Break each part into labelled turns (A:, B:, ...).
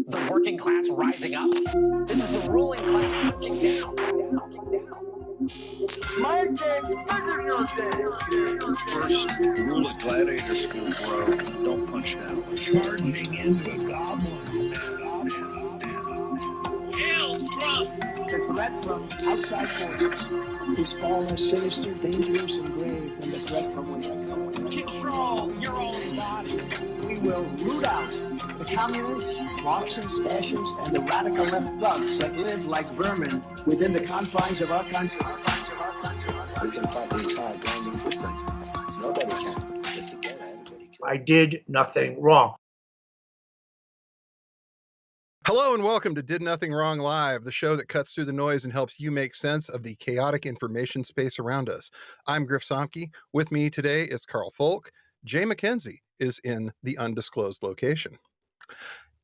A: the working class rising up. This is the ruling class punching down.
B: My day, bigger your day.
C: First rule of gladiator school, bro. Don't punch down.
D: Charging into a goblin's Hail Trump!
B: The threat from outside forces is far less sinister, dangerous, and grave than the threat from within.
D: Control your own body.
B: We will root out the communists, Marxists, fascists, and the radical left thugs that live like vermin within the confines of our country.
E: We can fight the entire grinding system. Nobody can. But together, everybody can.
F: I did nothing wrong.
G: Hello and welcome to Did Nothing Wrong Live, the show that cuts through the noise and helps you make sense of the chaotic information space around us. I'm Griff Somke. With me today is Karl Folk. Jay McKenzie is in the undisclosed location.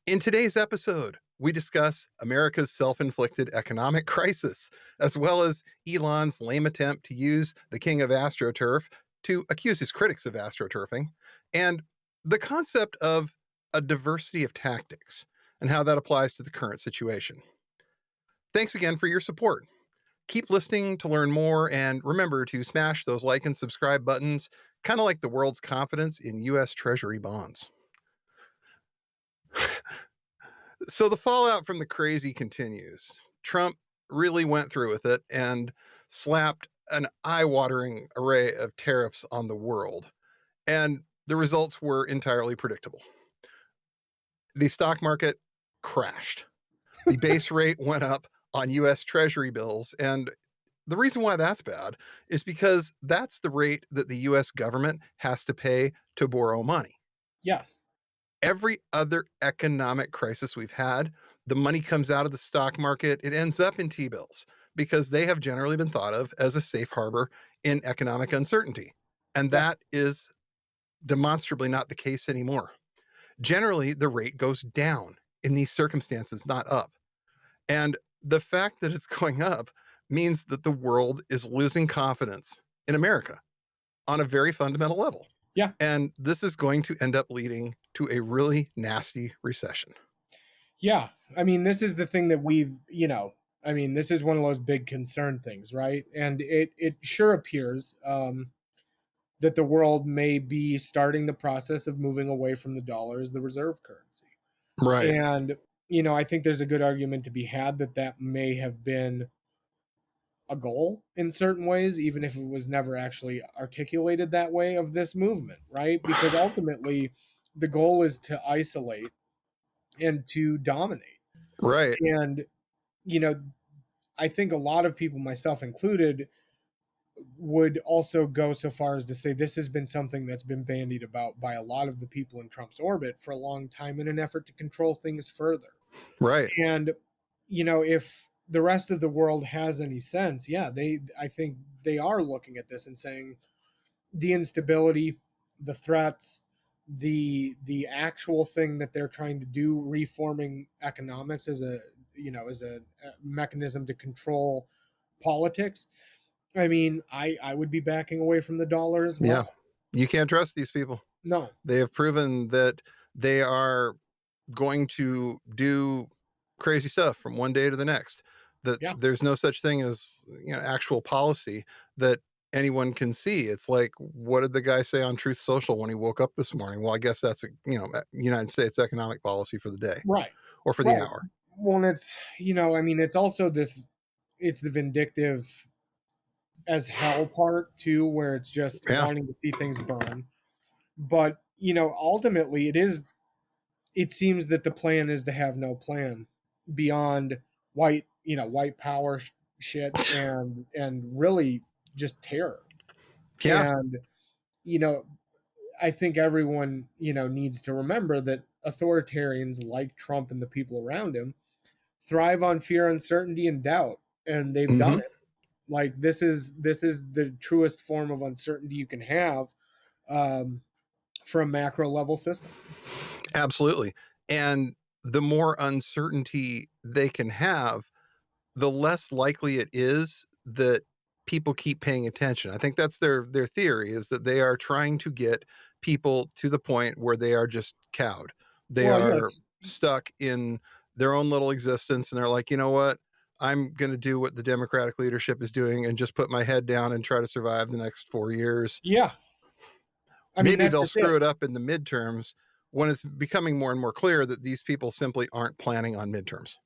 G: In today's episode, we discuss America's self-inflicted economic crisis, as well as Elon's lame attempt to use the king of AstroTurf to accuse his critics of astroturfing, and the concept of a diversity of tactics and how that applies to the current situation. Thanks again for your support. Keep listening to learn more, and remember to smash those like and subscribe buttons, kind of like the world's confidence in U.S. Treasury bonds. So the fallout from the crazy continues. Trump really went through with it and slapped an eye-watering array of tariffs on the world, and the results were entirely predictable. The stock market crashed. The base rate went up on U.S. Treasury bills, and the reason why that's bad is because that's the rate that the U.S. government has to pay to borrow money.
H: Yes.
G: Every other economic crisis we've had, the money comes out of the stock market, it ends up in T-bills because they have generally been thought of as a safe harbor in economic uncertainty. And that is demonstrably not the case anymore. Generally, the rate goes down in these circumstances, not up. And the fact that it's going up means that the world is losing confidence in America on a very fundamental level.
H: Yeah.
G: And this is going to end up leading to a really nasty recession.
H: Yeah. I mean, this is the thing that this is one of those big concern things, right? And it sure appears that the world may be starting the process of moving away from the dollar as the reserve currency.
G: Right.
H: And, I think there's a good argument to be had that may have been a goal in certain ways, even if it was never actually articulated that way of this movement, right? Because ultimately the goal is to isolate and to dominate.
G: Right.
H: And, I think a lot of people, myself included, would also go so far as to say this has been something that's been bandied about by a lot of the people in Trump's orbit for a long time in an effort to control things further.
G: Right.
H: And, if the rest of the world has any sense, I think they are looking at this and saying the instability, the threats, the actual thing that they're trying to do, reforming economics as a mechanism to control politics. I mean, I would be backing away from the dollar as well.
G: Yeah. You can't trust these people.
H: No.
G: They have proven that they are going to do crazy stuff from one day to the next. That there's no such thing as actual policy that anyone can see. It's like, what did the guy say on Truth Social when he woke up this morning? Well, I guess that's United States economic policy for the day,
H: right,
G: or for the hour.
H: Well, and it's it's also it's the vindictive as hell part too, where it's just wanting to see things burn. But ultimately, it seems that the plan is to have no plan beyond white power shit and really just terror.
G: Yeah.
H: And I think everyone needs to remember that authoritarians like Trump and the people around him thrive on fear, uncertainty, and doubt, and they've done it. Like this is the truest form of uncertainty you can have for a macro level system.
G: Absolutely. And the more uncertainty they can have, the less likely it is that people keep paying attention. I think that's their theory, is that they are trying to get people to the point where they are just cowed. They are stuck in their own little existence, and they're like, you know what? I'm going to do what the Democratic leadership is doing and just put my head down and try to survive the next 4 years.
H: Yeah. I mean,
G: Maybe
H: that's
G: they'll
H: just
G: screw
H: it.
G: it up in the midterms when it's becoming more and more clear that these people simply aren't planning on midterms.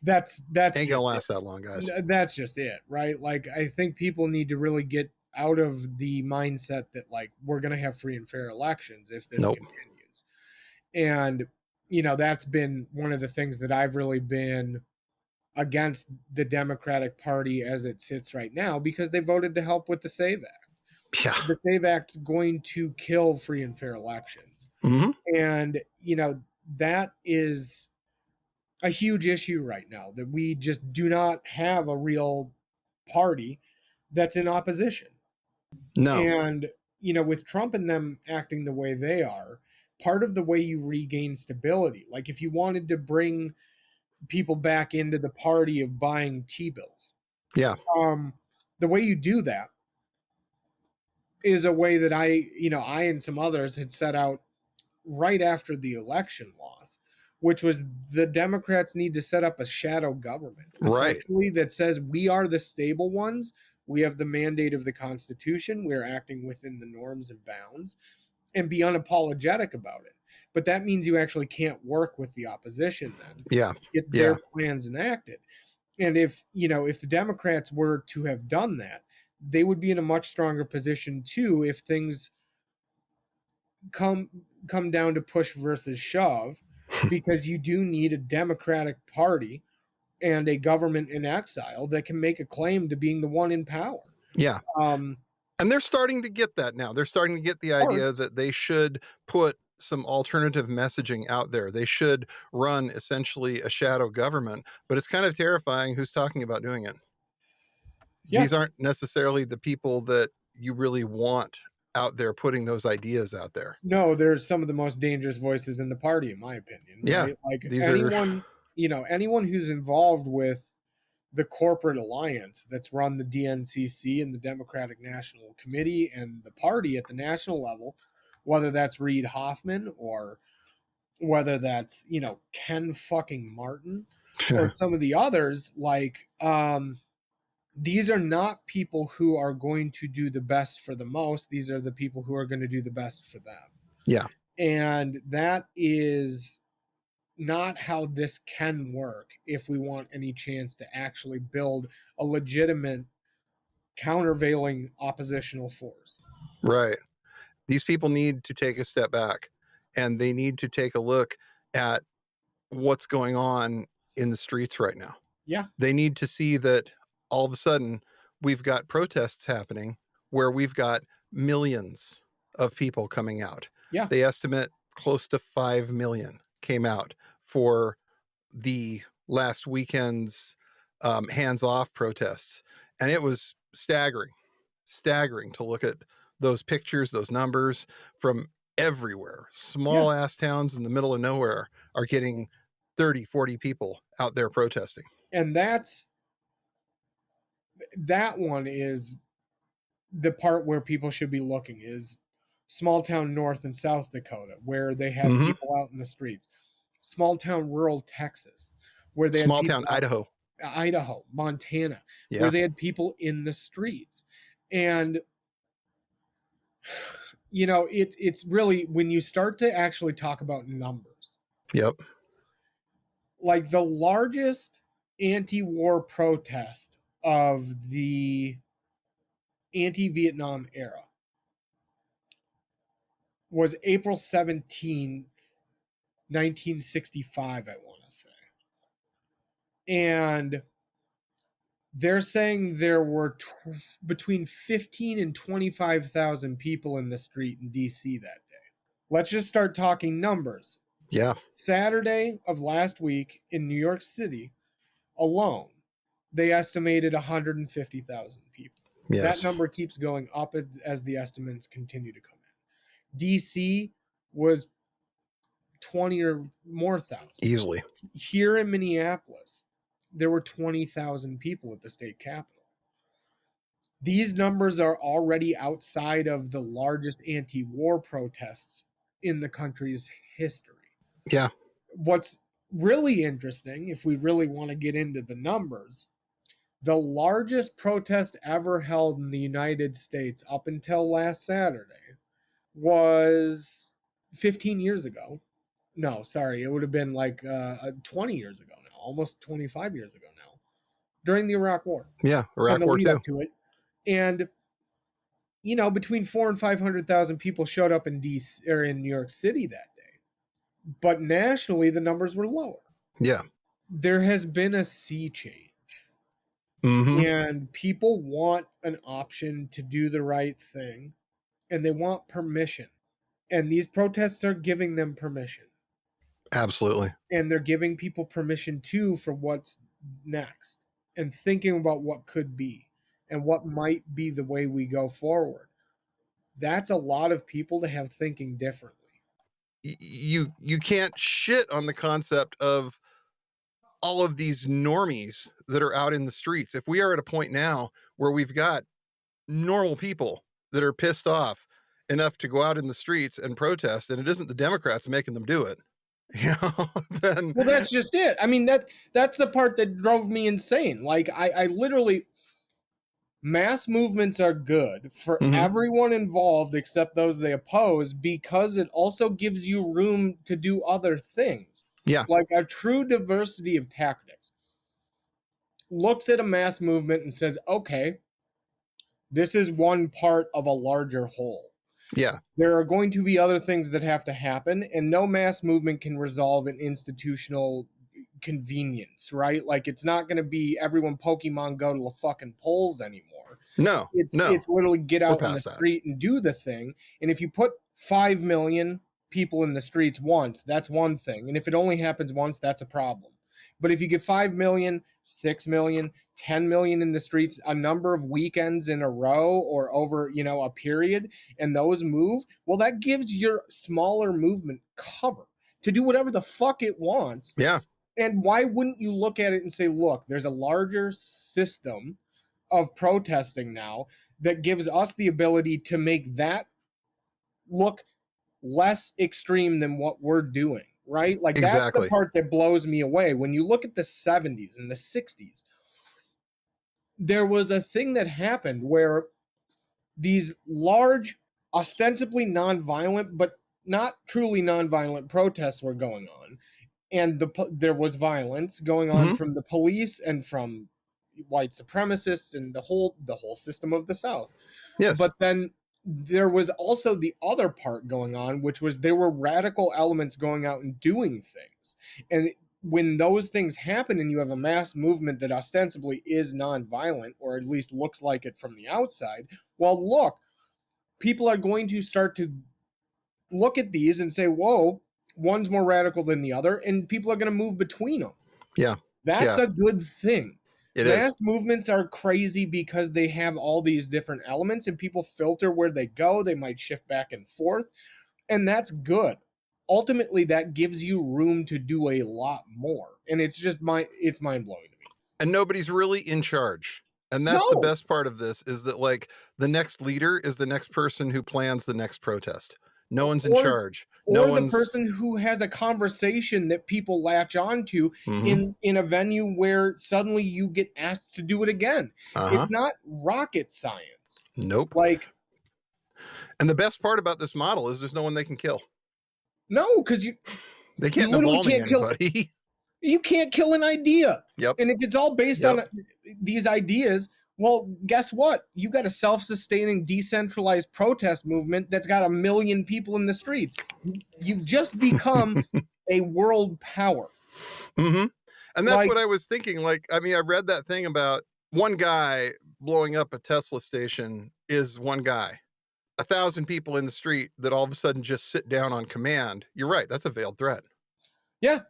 H: That's
G: Ain't gonna
H: just
G: last
H: it.
G: that long, guys.
H: That's just it, right? Like, I think people need to really get out of the mindset that, like, we're going to have free and fair elections if this
G: Nope.
H: continues. And, you know, that's been one of the things that I've really been against the Democratic Party as it sits right now, because they voted to help with the SAVE Act.
G: Yeah.
H: The SAVE Act's going to kill free and fair elections.
G: Mm-hmm.
H: And, you know, that is a huge issue right now, that we just do not have a real party that's in opposition.
G: No.
H: And, you know, with Trump and them acting the way they are, part of the way you regain stability, like if you wanted to bring people back into the party of buying T-bills,
G: Yeah.
H: the way you do that is a way that I and some others had set out right after the election loss, which was the Democrats need to set up a shadow government,
G: Right.
H: essentially, that says we are the stable ones. We have the mandate of the Constitution. We're acting within the norms and bounds, and be unapologetic about it. But that means you actually can't work with the opposition then.
G: Yeah.
H: Get
G: Yeah.
H: their plans enacted. And if the Democrats were to have done that, they would be in a much stronger position too if things come down to push versus shove, because you do need a Democratic Party and a government in exile that can make a claim to being the one in power.
G: Yeah.
H: Um,
G: And they're starting to get that now. They're starting to get the idea
H: Parts.
G: that they should put some alternative messaging out there. They should run essentially a shadow government, but it's kind of terrifying who's talking about doing it.
H: Yeah.
G: These aren't necessarily the people that you really want out there putting those ideas out there.
H: No, they're some of the most dangerous voices in the party, in my opinion.
G: Yeah,
H: Right? Like
G: these are-
H: anyone who's involved with the corporate alliance that's run the DNCC and the Democratic National Committee and the party at the national level, whether that's Reid Hoffman or whether that's, Ken fucking Martin or some of the others, like, these are not people who are going to do the best for the most. These are the people who are going to do the best for them.
G: Yeah.
H: And that is not how this can work if we want any chance to actually build a legitimate countervailing oppositional force.
G: Right. These people need to take a step back, and they need to take a look at what's going on in the streets right now.
H: Yeah.
G: They need to see that all of a sudden we've got protests happening where we've got millions of people coming out.
H: Yeah.
G: They estimate close to 5 million came out for the last weekend's hands-off protests. And it was staggering to look at those pictures, those numbers from everywhere. Small ass towns in the middle of nowhere are getting 30, 40 people out there protesting.
H: And that one is the part where people should be looking, is small town North and South Dakota, where they had
G: Mhm.
H: people out in the streets. Small town rural Texas, where they
G: Small
H: had
G: town
H: people
G: Idaho.
H: Montana,
G: Yeah.
H: where they had people in the streets. And it's really, when you start to actually talk about numbers,
G: Yep.
H: like the largest anti-war protest of the anti-Vietnam era was April 17th, 1965, I want to say. And they're saying there were between 15 and 25,000 people in the street in DC that day. Let's just start talking numbers.
G: Yeah.
H: Saturday of last week in New York City alone, they estimated 150,000 people.
G: Yes.
H: That number keeps going up as the estimates continue to come in. DC was 20 or more thousand.
G: Easily.
H: Here in Minneapolis, there were 20,000 people at the state capitol. These numbers are already outside of the largest anti-war protests in the country's history.
G: Yeah.
H: What's really interesting, if we really want to get into the numbers, the largest protest ever held in the United States up until last Saturday was 15 years ago. No, sorry, it would have been like 20 years ago now, almost 25 years ago now, during the Iraq War
G: Yeah,
H: and
G: Iraq
H: the
G: War
H: lead
G: too.
H: up to it. And between 400,000 and 500,000 people showed up in DC or in New York City that day. But nationally, the numbers were lower.
G: Yeah.
H: There has been a sea change.
G: Mm-hmm.
H: And people want an option to do the right thing, and they want permission. And these protests are giving them permission.
G: Absolutely.
H: And they're giving people permission too for what's next and thinking about what could be and what might be the way we go forward. That's a lot of people to have thinking differently.
G: You can't shit on the concept of all of these normies that are out in the streets. If we are at a point now where we've got normal people that are pissed off enough to go out in the streets and protest, and it isn't the Democrats making them do it, then
H: Well, that's just it. I mean, that's the part that drove me insane. Like I literally, mass movements are good for
G: Mhm.
H: everyone involved except those they oppose, because it also gives you room to do other things.
G: Yeah.
H: Like a true diversity of tactics looks at a mass movement and says, okay, this is one part of a larger whole.
G: Yeah.
H: There are going to be other things that have to happen, and no mass movement can resolve an institutional convenience, right? Like, it's not going to be everyone Pokemon go to the fucking polls anymore.
G: No.
H: It's literally get out in the
G: past that.
H: street and do the thing. And if you put 5 million people in the streets once, that's one thing. And if it only happens once, that's a problem. But if you get 5 million, 6 million, 10 million in the streets a number of weekends in a row or over, a period, and those move, well, that gives your smaller movement cover to do whatever the fuck it wants.
G: Yeah.
H: And why wouldn't you look at it and say, look, there's a larger system of protesting now that gives us the ability to make that look less extreme than what we're doing, right? Like, that's
G: Exactly.
H: the part that blows me away. When you look at the 70s and the 60s, there was a thing that happened where these large, ostensibly nonviolent, but not truly nonviolent protests were going on. And there was violence going on
G: Mhm.
H: from the police and from white supremacists and the whole system of the South.
G: Yes.
H: But then there was also the other part going on, which was there were radical elements going out and doing things. And when those things happen and you have a mass movement that ostensibly is nonviolent, or at least looks like it from the outside, well, look, people are going to start to look at these and say, whoa, one's more radical than the other, and people are going to move between them.
G: Yeah.
H: That's
G: Yeah.
H: a good thing.
G: It
H: Mass
G: is.
H: movements are crazy because they have all these different elements and people filter where they go. They might shift back and forth, and that's good. Ultimately, that gives you room to do a lot more, and it's mind-blowing to me.
G: And nobody's really in charge. And that's the
H: No.
G: best part of this, is that, like, the next leader is the next person who plans the next protest. No one's in charge. No
H: Or the
G: one's
H: person who has a conversation that people latch onto
G: Mhm.
H: in a venue where suddenly you get asked to do it again.
G: Uh-huh.
H: It's not rocket science.
G: Nope.
H: Like,
G: And the best part about this model is there's no one they can kill.
H: no, because
G: They can't
H: literally
G: Navalny
H: can't kill-
G: anybody.
H: you can't kill an idea.
G: Yep.
H: And if it's all based
G: Yep.
H: on these ideas, well, guess what? You got a self-sustaining, decentralized protest movement that's got 1 million people in the streets. You've just become a world power.
G: Mm-hmm. And that's
H: Like-
G: what I was thinking. Like, I mean, I read that thing about one guy blowing up a Tesla station is one guy. 1,000 people in the street that all of a sudden just sit down on command. You're right. That's a veiled threat.
H: Yeah.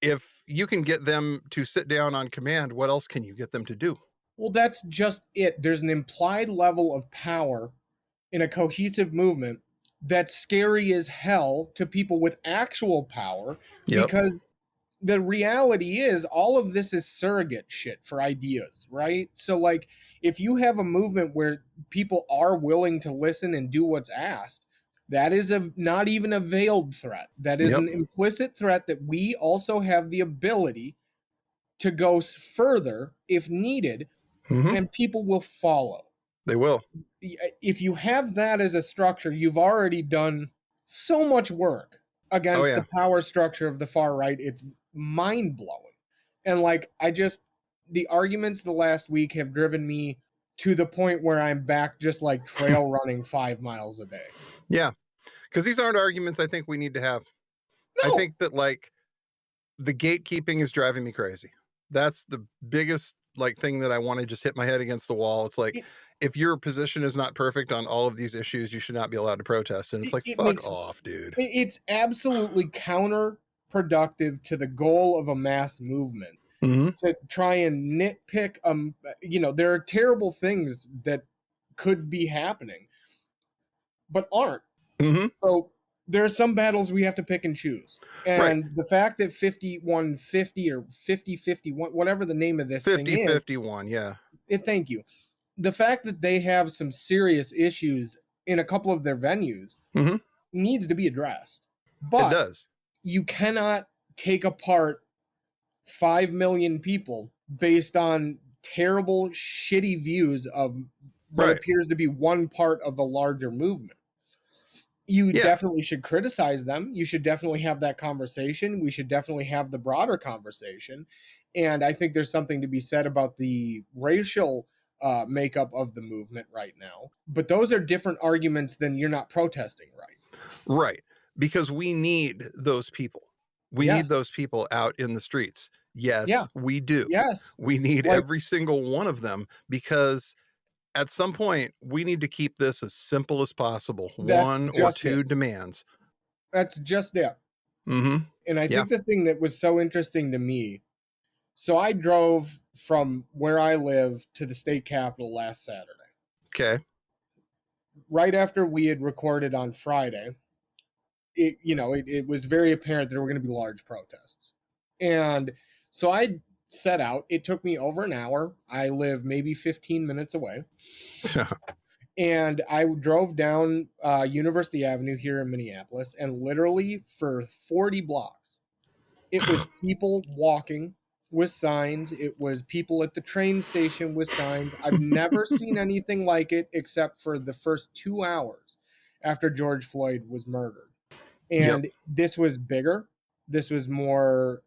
G: If you can get them to sit down on command, what else can you get them to do?
H: Well, that's just it. There's an implied level of power in a cohesive movement that's scary as hell to people with actual power.
G: Yep.
H: Because the reality is all of this is surrogate shit for ideas, right? So, like, if you have a movement where people are willing to listen and do what's asked, That is not even a veiled threat. That is
G: Yep.
H: an implicit threat that we also have the ability to go further if needed,
G: Hmm.
H: and people will follow.
G: They will.
H: If you have that as a structure, you've already done so much work
G: Oh
H: against
G: yeah.
H: the power structure of the far right. It's mind blowing. And like, the arguments the last week have driven me to the point where I'm back just like trail running 5 miles a day.
G: Yeah. Because these aren't arguments I think we need to have. I
H: No,
G: think that like the gatekeeping is driving me crazy. That's the biggest like thing that I want to just hit my head against the wall. It's like,
H: it,
G: if your position is not perfect on all of these issues, you should not be allowed to protest. And it's like,
H: it
G: fuck
H: makes
G: off, dude.
H: it's absolutely counterproductive to the goal of a mass movement
G: Hmm.
H: to try and nitpick. There are terrible things that could be happening but aren't.
G: Hmm.
H: So there are some battles we have to pick and choose.
G: Right.
H: And the fact that 5150 or 5051, whatever the name of this
G: 50
H: thing is,
G: 51. Yeah.
H: thank you. The fact that they have some serious issues in a couple of their venues
G: Hmm.
H: needs to be addressed.
G: It
H: But
G: does.
H: you cannot take apart 5 million people based on terrible, shitty views of what
G: Right.
H: appears to be one part of the larger movement. You
G: Yeah.
H: definitely should criticize them. You should definitely have that conversation. We should definitely have the broader conversation. And I think there's something to be said about the racial makeup of the movement right now. But those are different arguments than you're not protesting right.
G: Right. Because we need those people. We need
H: Yes.
G: those people out in the streets. Yes,
H: Yeah.
G: we do.
H: Yes.
G: We need
H: Like-
G: every single one of them because at some point we need to keep this as simple as possible.
H: That's
G: One or
H: just
G: two
H: it.
G: demands.
H: That's just it.
G: Hmm.
H: And I
G: Yeah.
H: think the thing that was so interesting to me, so I drove from where I live to the state capitol last Saturday.
G: Okay.
H: Right after we had recorded on Friday, it was very apparent there were going to be large protests. And so I set out. It took me over an hour. I live maybe 15 minutes away. And I drove down University Avenue here in Minneapolis, and literally for 40 blocks, it was people walking with signs. It was people at the train station with signs. I've never seen anything like it except for the first 2 hours after George Floyd was murdered. And this was bigger. This was more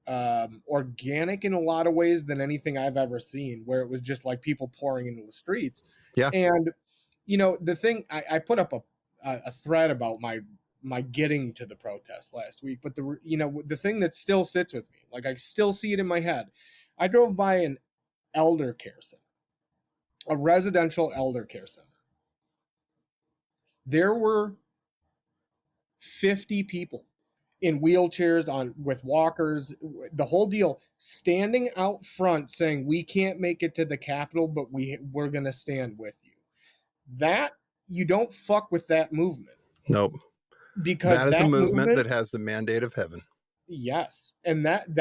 H: organic in a lot of ways than anything I've ever seen, where it was just like people pouring into the streets.
G: Yeah.
H: And the thing I put up a thread about my getting to the protest last week, but the thing that still sits with me, like I still see it in my head. I drove by an elder care center, a residential elder care center. There were 50 people in wheelchairs with walkers, the whole deal, standing out front saying, "We can't make it to the Capitol, but we're going to stand with you." That, you don't fuck with that movement.
G: Nope.
H: Because
G: that is a movement that has the mandate of heaven.
H: Yes. And that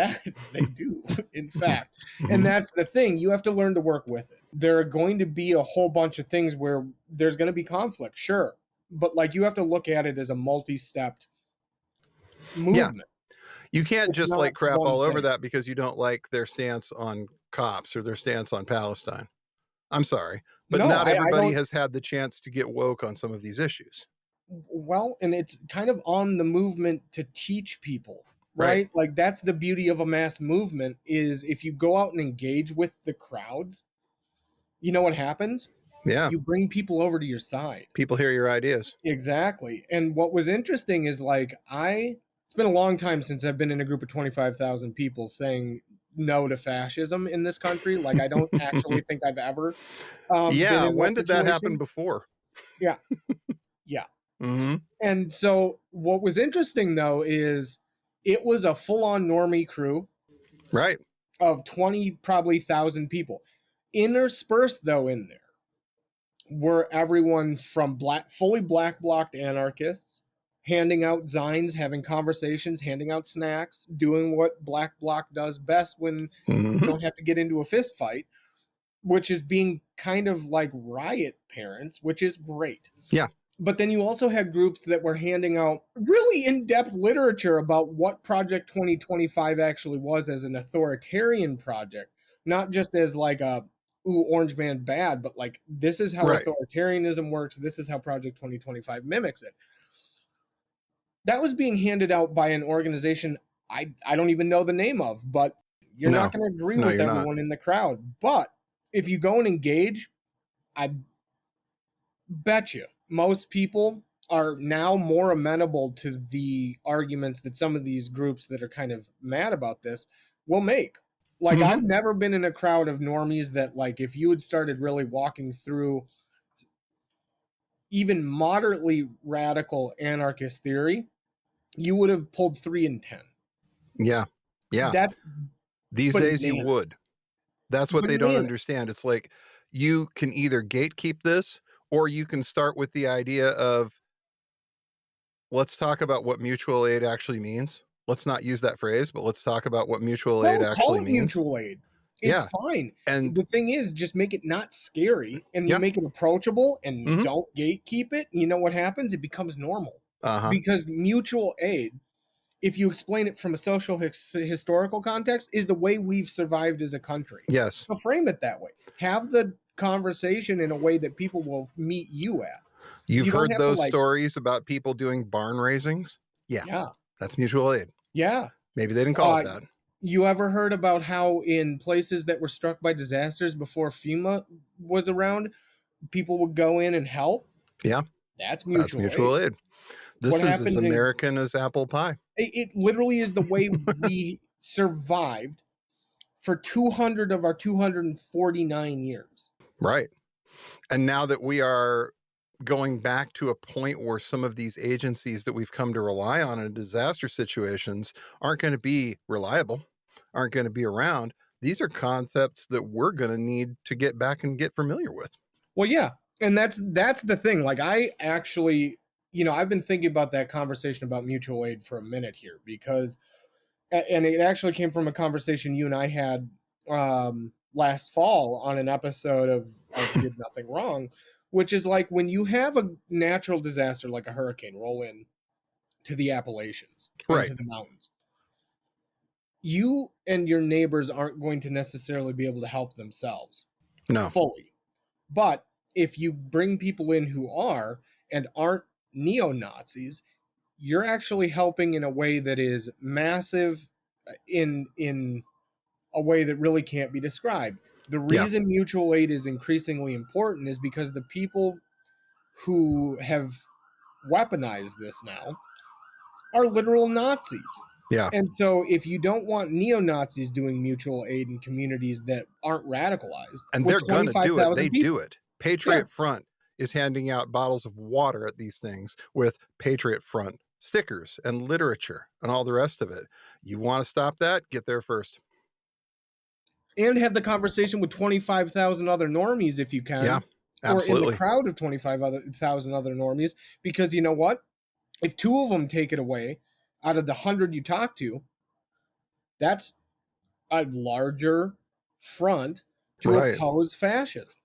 H: they do, in fact.
G: Mhm.
H: And that's the thing. You have to learn to work with it. There are going to be a whole bunch of things where there's going to be conflict, sure. But like, you have to look at it as a multi-stepped movement.
G: You can't
H: It's
G: just
H: not
G: like crap
H: one
G: all over
H: thing.
G: that because you don't like their stance on cops or their stance on Palestine. I'm sorry, but
H: No,
G: not
H: I
G: everybody
H: don't-
G: has had the chance to get woke on some of these issues.
H: Well, and it's kind of on the movement to teach people,
G: Right.
H: right? Like, that's the beauty of a mass movement, is if you go out and engage with the crowd, you know what happens?
G: Yeah.
H: You bring people over to your side.
G: People hear your ideas.
H: Exactly. And what was interesting is, like, it's been a long time since I've been in a group of 25,000 people saying no to fascism in this country. Like, I don't actually think I've ever been
G: Yeah.
H: in
G: When did that happen
H: situation.
G: before?
H: Yeah. Yeah.
G: Hmm.
H: And so what was interesting, though, is it was a full-on normie crew
G: Right.
H: of 20 probably thousand people. Interspersed, though, in there were everyone from fully black blocked anarchists handing out signs, having conversations, handing out snacks, doing what black bloc does best when you
G: Mhm.
H: don't have to get into a fist fight, which is being kind of like riot parents, which is great.
G: Yeah.
H: But then you also had groups that were handing out really in-depth literature about what Project 2025 actually was as an authoritarian project, not just as like a ooh, Orange Man bad, but like this is how
G: Right.
H: authoritarianism works. This is how Project 2025 mimics it. That was being handed out by an organization I don't even know the name of, but you're
G: No.
H: not going to agree
G: No,
H: with
G: you're not.
H: everyone in the crowd. But if you go and engage, I bet you most people are now more amenable to the arguments that some of these groups that are kind of mad about this will make. Like,
G: Mhm.
H: I've never been in a crowd of normies that, like, if you had started really walking through even moderately radical anarchist theory, you would have pulled 3 in 10.
G: Yeah. Yeah.
H: That's
G: These days you would.
H: bananas.
G: That's what they don't
H: Bananas.
G: understand. It's like you can either gatekeep this or you can start with the idea of let's talk about what mutual aid actually means. Let's not use that phrase, but let's talk about what mutual aid
H: Well, call
G: actually
H: it
G: means.
H: mutual aid. It's
G: Yeah.
H: fine.
G: And
H: The thing is, just make it not scary and you
G: yeah.
H: make it approachable and
G: Mhm.
H: don't gatekeep it. You know what happens? It becomes normal.
G: Uh-huh.
H: Because mutual aid, if you explain it from a social historical context, is the way we've survived as a country.
G: Yes.
H: So frame it that way. Have the conversation in a way that people will meet you at.
G: You've
H: You don't
G: heard
H: have to
G: those
H: like,
G: stories about people doing barn raisings? Yeah.
H: yeah,
G: That's mutual aid.
H: yeah.
G: Maybe they didn't call it that.
H: You ever heard about how in places that were struck by disasters before FEMA was around, people would go in and help?
G: Yeah.
H: That's
G: That's
H: mutual
G: mutual
H: aid.
G: aid. This
H: What
G: is as
H: happened in
G: American as apple pie.
H: it literally is the way we survived for 200 of our 249 years.
G: Right. And now that we are going back to a point where some of these agencies that we've come to rely on in disaster situations aren't going to be reliable, aren't going to be around, these are concepts that we're going to need to get back and get familiar with.
H: Well, yeah. And that's the thing. Like, I actually, I've been thinking about that conversation about mutual aid for a minute here because and it actually came from a conversation you and I had last fall on an episode of Did Nothing Wrong, which is like when you have a natural disaster like a hurricane roll in to the Appalachians,
G: Right.
H: into the mountains, you and your neighbors aren't going to necessarily be able to help themselves
G: No.
H: fully. But if you bring people in who are and aren't neo-Nazis, you're actually helping in a way that is massive in a way that really can't be described. The reason mutual aid is increasingly important is because the people who have weaponized this now are literal Nazis.
G: Yeah.
H: And so if you don't want neo-Nazis doing mutual aid in communities that aren't radicalized,
G: And
H: with
G: they're going to do it. They do it. Patriot
H: Yeah.
G: Front is handing out bottles of water at these things with Patriot Front stickers and literature and all the rest of it. You want to stop that? Get there first.
H: And have the conversation with 25,000 other normies if you can.
G: Yeah,
H: or in
G: absolutely.
H: the crowd of 25,000 other normies, because you know what? If 2 of them take it away out of the 100 you talk to, that's a larger front to
G: Right.
H: oppose fascism.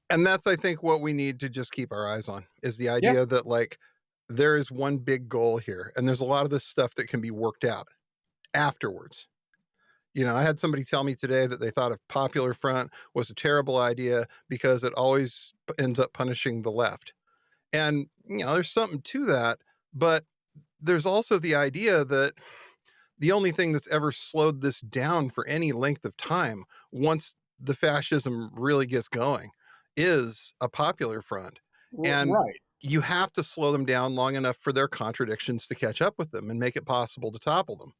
G: And that's, I think, what we need to just keep our eyes on is the idea that like there is one big goal here and there's a lot of this stuff that can be worked out afterwards. I had somebody tell me today that they thought a popular front was a terrible idea because it always ends up punishing the left. And, there's something to that, but there's also the idea that the only thing that's ever slowed this down for any length of time, once the fascism really gets going, is a popular front. And
H: Right.
G: you have to slow them down long enough for their contradictions to catch up with them and make it possible to topple them.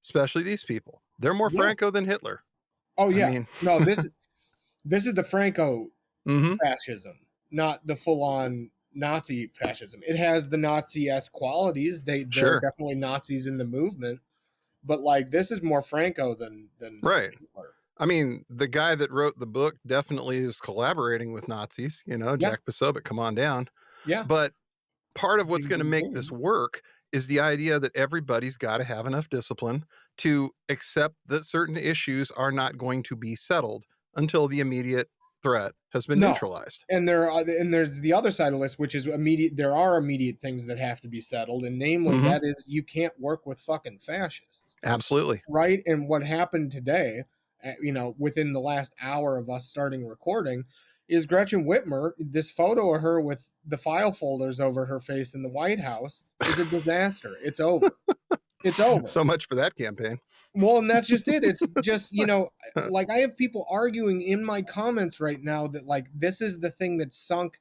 G: Especially these people. They're more Franco than Hitler.
H: Oh yeah.
G: I mean,
H: no, this is the Franco
G: mhm.
H: fascism, not the full-on Nazi fascism. It has the Nazi-esque qualities. They're
G: Sure.
H: definitely Nazis in the movement, but like this is more Franco than
G: Right.
H: Hitler.
G: I mean, the guy that wrote the book definitely is collaborating with Nazis, Jack Posobiec, come on down.
H: Yeah.
G: But part of what's
H: Ding,
G: going to
H: ding,
G: make
H: ding.
G: this work is the idea that everybody's got to have enough discipline to accept that certain issues are not going to be settled until the immediate threat has been
H: No.
G: neutralized.
H: And there's the other side of the list, which is immediate. There are immediate things that have to be settled, and namely
G: Mhm.
H: that is you can't work with fucking fascists,
G: Absolutely.
H: right? And what happened today, within the last hour of us starting recording, is Gretchen Whitmer. This photo of her with the file folders over her face in the White House is a disaster. It's over. It's over.
G: So much for that campaign.
H: Well, and that's just it. It's just, like I have people arguing in my comments right now that like this is the thing that sunk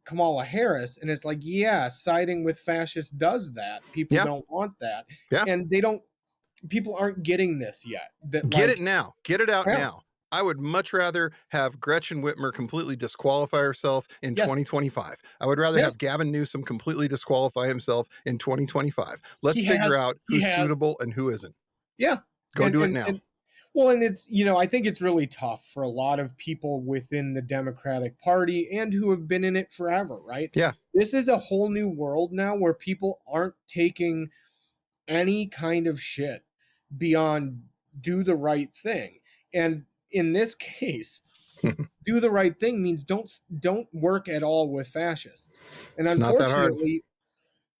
H: Kamala Harris. And it's like, yeah, siding with fascists does that. People
G: Yeah.
H: don't want that.
G: Yeah.
H: And people aren't getting this yet. That
G: Get
H: like,
G: it now. Get it out
H: Yeah.
G: now. I would much rather have Gretchen Whitmer completely disqualify herself in
H: Yes.
G: 2025. I would rather
H: Yes.
G: have Gavin Newsom completely disqualify himself in 2025. Let's
H: He
G: figure
H: has-
G: out
H: he
G: who's
H: has-
G: suitable and who isn't.
H: Yeah.
G: Go do it now.
H: And it's, I think it's really tough for a lot of people within the Democratic Party and who have been in it forever, right?
G: Yeah.
H: This is a whole new world now where people aren't taking any kind of shit beyond do the right thing. And in this case, do the right thing means don't work at all with fascists. And
G: It's not that hard.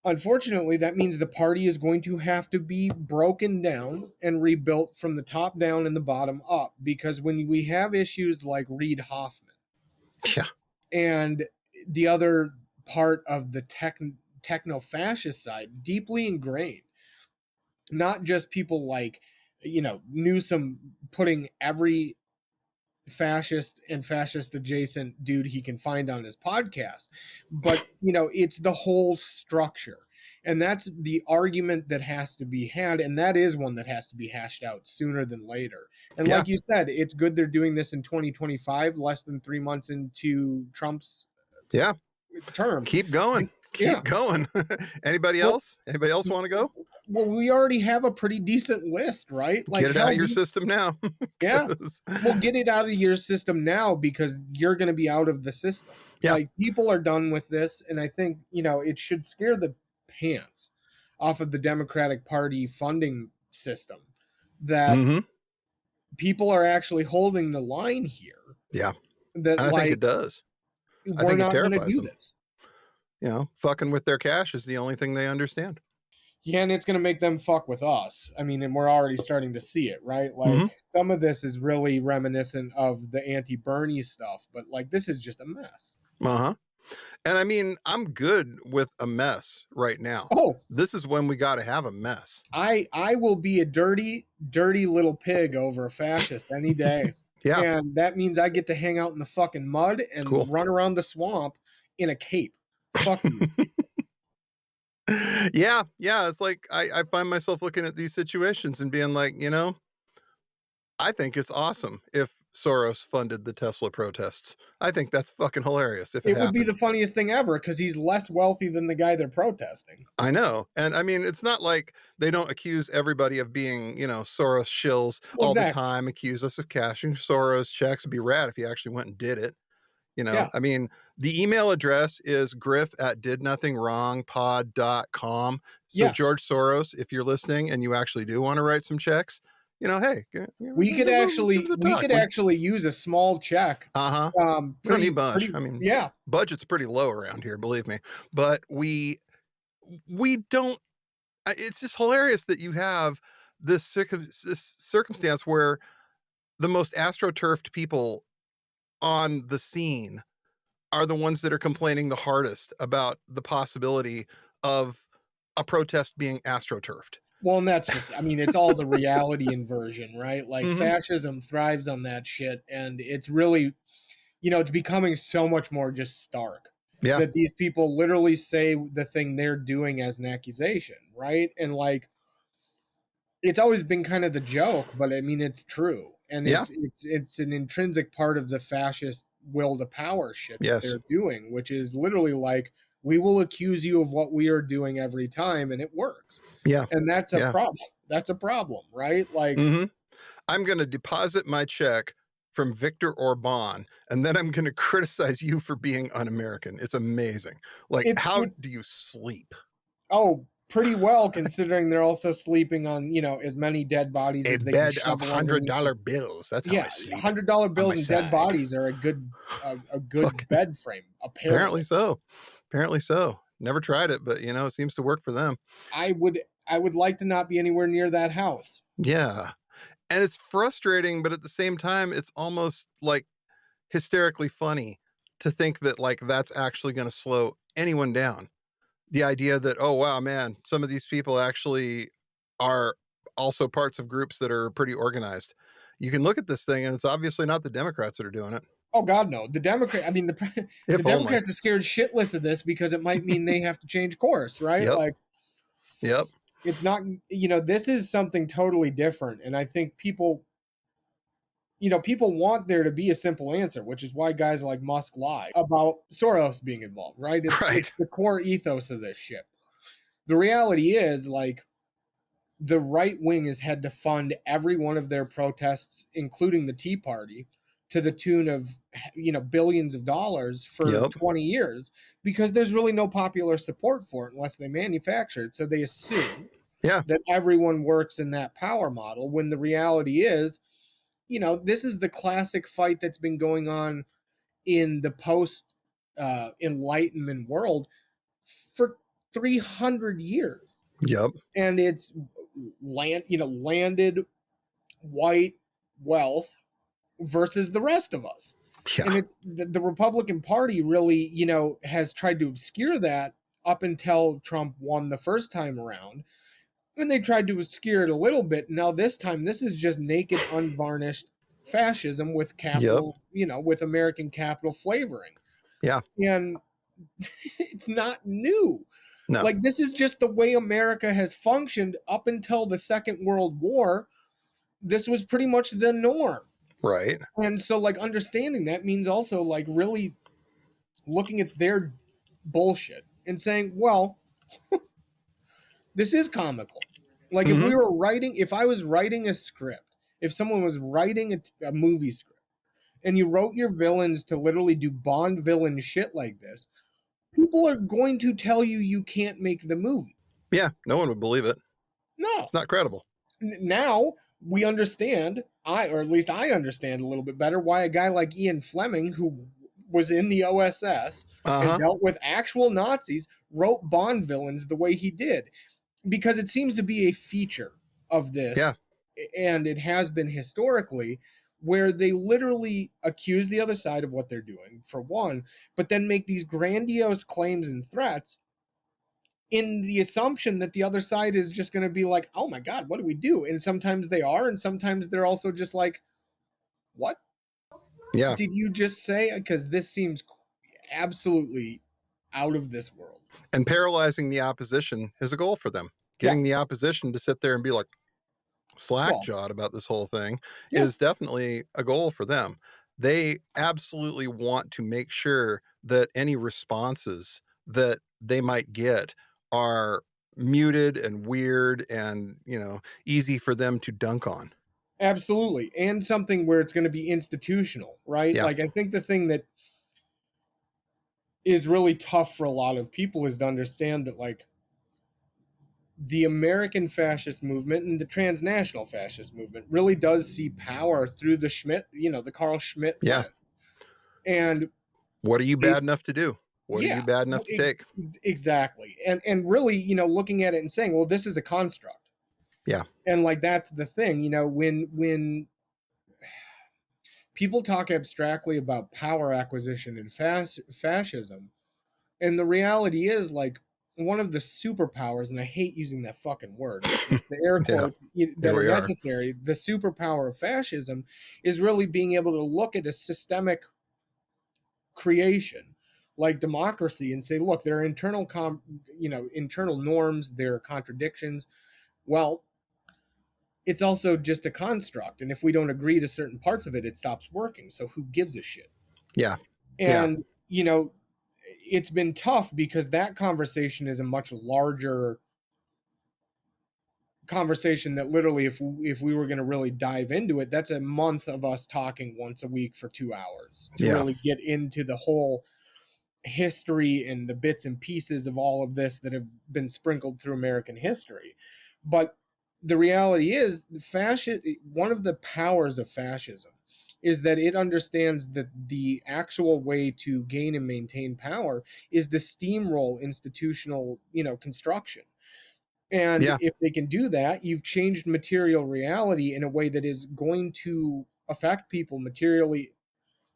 H: Unfortunately, that means the party is going to have to be broken down and rebuilt from the top down and the bottom up. Because when we have issues like Reid Hoffman,
G: Yeah.
H: and the other part of the techno-fascist side, deeply ingrained, not just people like, Newsom putting every fascist and fascist adjacent dude he can find on his podcast, but it's the whole structure. And that's the argument that has to be had, and that is one that has to be hashed out sooner than later. And
G: Yeah.
H: like you said, it's good they're doing this in 2025, less than 3 months into Trump's
G: Yeah.
H: term.
G: Keep going.
H: Yeah.
G: Keep going. Anybody else? Anybody else want to go?
H: Well, we already have a pretty decent list, right? Like,
G: Get it out of your system now.
H: Yeah.
G: 'Cause-
H: Well, get it out of your system now because you're going to be out of the system.
G: Yeah.
H: Like, people are done with this, and I think, it should scare the pants off of the Democratic Party funding system that
G: Mhm.
H: people are actually holding the line here.
G: Yeah.
H: That,
G: And I think it does.
H: we're
G: think it
H: not going to
G: terrifies
H: do
G: them.
H: this.
G: Fucking with their cash is the only thing they understand.
H: Yeah, and it's going to make them fuck with us. I mean, and we're already starting to see it, right? Like,
G: Mhm.
H: some of this is really reminiscent of the anti-Bernie stuff, but, like, this is just a mess.
G: Uh-huh. And I mean, I'm good with a mess right now.
H: Oh,
G: This is when we got to have a mess.
H: I will be a dirty little pig over a fascist any day.
G: Yeah.
H: And that means I get to hang out in the fucking mud and
G: Cool.
H: run around the swamp in a cape. Fuck you.
G: Yeah. It's like I find myself looking at these situations and being like, I think it's awesome if Soros funded the Tesla protests. I think that's fucking hilarious if it
H: It would be
G: happened.
H: the funniest thing ever because he's less wealthy than the guy they're protesting.
G: I know. And I mean, it's not like they don't accuse everybody of being, Soros shills
H: Well,
G: all the
H: exactly.
G: time, accuse us of cashing Soros checks. It'd be rad if he actually went and did it.
H: Yeah.
G: I mean, the email address is griff@didnothingwrongpod.com. So
H: Yeah.
G: George Soros, if you're listening and you actually do want to write some checks, hey,
H: We could actually use a small check.
G: Uh-huh. We don't need much. I mean,
H: yeah.
G: budget's pretty low around here, believe me. But we don't, it's just hilarious that you have this circumstance where the most astroturfed people on the scene are the ones that are complaining the hardest about the possibility of a protest being astroturfed.
H: Well, and that's just, it's all the reality inversion, right? Like,
G: Mhm.
H: fascism thrives on that shit. And it's really, it's becoming so much more just stark.
G: Yeah.
H: That these people literally say the thing they're doing as an accusation, right? And, like, it's always been kind of the joke, but it's true. And
G: Yeah.
H: it's an intrinsic part of the fascist will to power shit that
G: Yes.
H: they're doing, which is literally like, we will accuse you of what we are doing every time, and it works.
G: Yeah.
H: And that's a
G: Yeah.
H: problem. That's a problem, right? Like,
G: Mhm. I'm going to deposit my check from Viktor Orban, and then I'm going to criticize you for being un-American. It's amazing. Like, how
H: It's-
G: do you sleep?
H: oh, pretty well, considering they're also sleeping on, you know, as many dead bodies
G: A
H: as they can
G: bed of
H: shovel underneath.
G: $100 bills. That's how I
H: Yeah,
G: sleep.
H: $100
G: my
H: bills and dead
G: side.
H: bodies are a good
G: Fucking-
H: bed frame.
G: Apparently
H: Apparently,
G: so. Apparently so. Never tried it, but it seems to work for them.
H: I would like to not be anywhere near that house.
G: Yeah. And it's frustrating, but at the same time, it's almost like hysterically funny to think that like that's actually going to slow anyone down. The idea that, oh wow, man, some of these people actually are also parts of groups that are pretty organized. You can look at this thing and it's obviously not the Democrats that are doing it.
H: Oh God, no! The the
G: If only.
H: Democrats are scared shitless of this because it might mean they have to change course, right?
G: Yep.
H: Like,
G: Yep.
H: it's not. This is something totally different, and I think people want there to be a simple answer, which is why guys like Musk lie about Soros being involved, right? It's the core ethos of this shit. The reality is, like, the right wing has had to fund every one of their protests, including the Tea Party, to the tune of billions of dollars for 20 years, because there's really no popular support for it unless they manufacture it. So they assume that everyone works in that power model, when the reality is, this is the classic fight that's been going on in the post Enlightenment world for 300 years.
G: Yep.
H: And it's landed white wealth versus the rest of us.
G: Yeah.
H: And it's the Republican Party really, has tried to obscure that up until Trump won the first time around. And they tried to obscure it a little bit. Now this time, this is just naked, unvarnished fascism with capital, with American capital flavoring.
G: Yeah.
H: And it's not new.
G: No.
H: Like, this is just the way America has functioned up until the Second World War. This was pretty much the norm.
G: Right.
H: And so, like, understanding that means also, like, really looking at their bullshit and saying, well, this is comical. Like, if I was writing a script, if someone was writing a movie script, and you wrote your villains to literally do Bond villain shit like this, people are going to tell you can't make the movie.
G: Yeah, no one would believe it.
H: No.
G: It's not credible.
H: Now we understand, or at least I understand a little bit better, why a guy like Ian Fleming, who was in the OSS and dealt with actual Nazis, wrote Bond villains the way he did. Because it seems to be a feature of this, and it has been historically, where they literally accuse the other side of what they're doing, for one, but then make these grandiose claims and threats in the assumption that the other side is just going to be like, oh my God, what do we do? And sometimes they are, and sometimes they're also just like, what?
G: Yeah.
H: Did you just say? Because this seems absolutely out of this world.
G: And paralyzing the opposition is a goal for them. Getting the opposition to sit there and be like slack-jawed about this whole thing is definitely a goal for them. They absolutely want to make sure that any responses that they might get are muted and weird and, easy for them to dunk on.
H: Absolutely. And something where it's going to be institutional, right?
G: Yeah.
H: Like, I think the thing that is really tough for a lot of people is to understand that, like, the American fascist movement and the transnational fascist movement really does see power through the Schmidt, the Carl Schmitt lens. And
G: what are you bad enough to do? What are you bad enough to take?
H: Exactly. And really, looking at it and saying, well, this is a construct.
G: Yeah.
H: And like, that's the thing, when people talk abstractly about power acquisition and fascism, and the reality is, like, one of the superpowers, and I hate using that fucking word, the air quotes that are necessary, the superpower of fascism is really being able to look at a systemic creation like democracy and say, look, there are internal norms, there are contradictions. Well, it's also just a construct, and if we don't agree to certain parts of it, it stops working. So who gives a shit?
G: Yeah.
H: And it's been tough because that conversation is a much larger conversation that literally, if we were going to really dive into it, that's a month of us talking once a week for 2 hours to really get into the whole history and the bits and pieces of all of this that have been sprinkled through American history. But the reality is, one of the powers of fascism is that it understands that the actual way to gain and maintain power is to steamroll institutional, construction. And
G: Yeah.
H: if they can do that, you've changed material reality in a way that is going to affect people materially,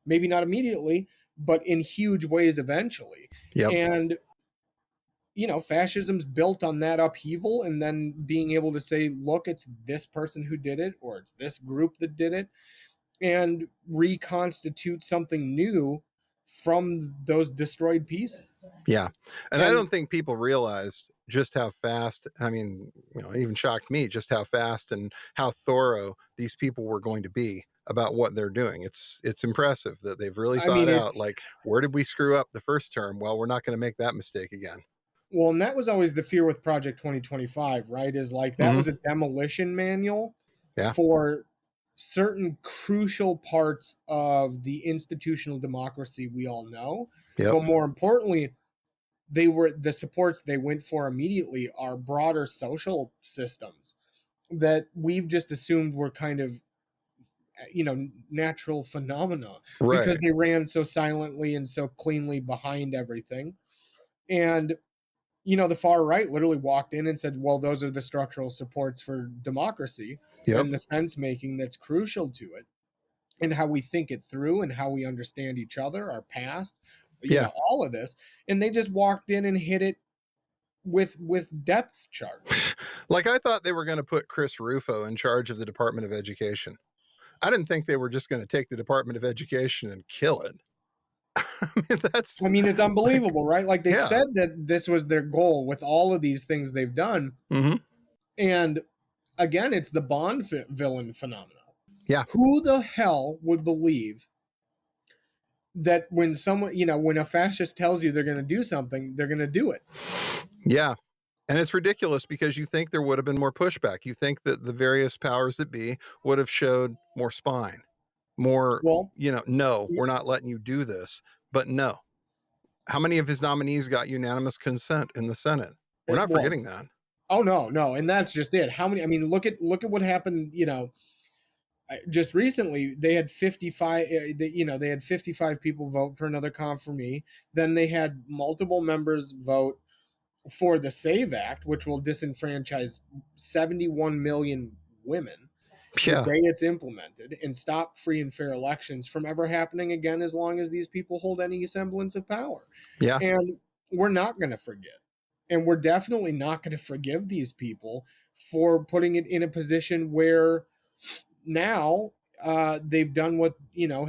H: maybe not immediately, but in huge ways eventually.
G: Yep.
H: And fascism's built on that upheaval, and then being able to say, look, it's this person who did it, or it's this group that did it, and reconstitute something new from those destroyed pieces.
G: Yeah. And I
H: And
G: don't think people realized just how fast, I mean, it even shocked me just how fast and how thorough these people were going to be about what they're doing. It's impressive that they've really
H: I mean,
G: thought out,
H: it's
G: like, where did we screw up the first term? Well, we're not going to make that mistake again.
H: well, and that was always the fear with Project 2025, right? Is like that was a demolition manual
G: Yeah.
H: for certain crucial parts of the institutional democracy we all know.
G: Yep.
H: But more importantly, the supports they went for immediately are broader social systems that we've just assumed were kind of natural phenomena because
G: Right.
H: they ran so silently and so cleanly behind everything. And the far right literally walked in and said, well, those are the structural supports for democracy
G: Yep.
H: and the sense making that's crucial to it, and how we think it through and how we understand each other, our past,
G: Yeah.
H: all of this. And they just walked in and hit it with depth charts.
G: Like, I thought they were going to put Chris Rufo in charge of the Department of Education. I didn't think they were just going to take the Department of Education and kill it.
H: I mean, it's unbelievable, right? Like they
G: Yeah.
H: said that this was their goal with all of these things they've done.
G: Mm-hmm.
H: And again, it's the Bond villain phenomenon.
G: Yeah.
H: Who the hell would believe that when someone, when a fascist tells you they're going to do something, they're going to do it?
G: Yeah. And it's ridiculous because you think there would have been more pushback. You think that the various powers that be would have showed more spine, more,
H: Well,
G: no, we're not letting you do this. But no. How many of his nominees got unanimous consent in the Senate? We're not forgetting that.
H: Oh, no. And that's just it. How many? I mean, look at what happened, just recently. They had 55, they had 55 people vote for another confirmee. Then they had multiple members vote for the SAVE Act, which will disenfranchise 71 million women the
G: Yeah.
H: day it's implemented, and stop free and fair elections from ever happening again as long as these people hold any semblance of power.
G: Yeah.
H: And we're not going to forget. And we're definitely not going to forgive these people for putting it in a position where now they've done what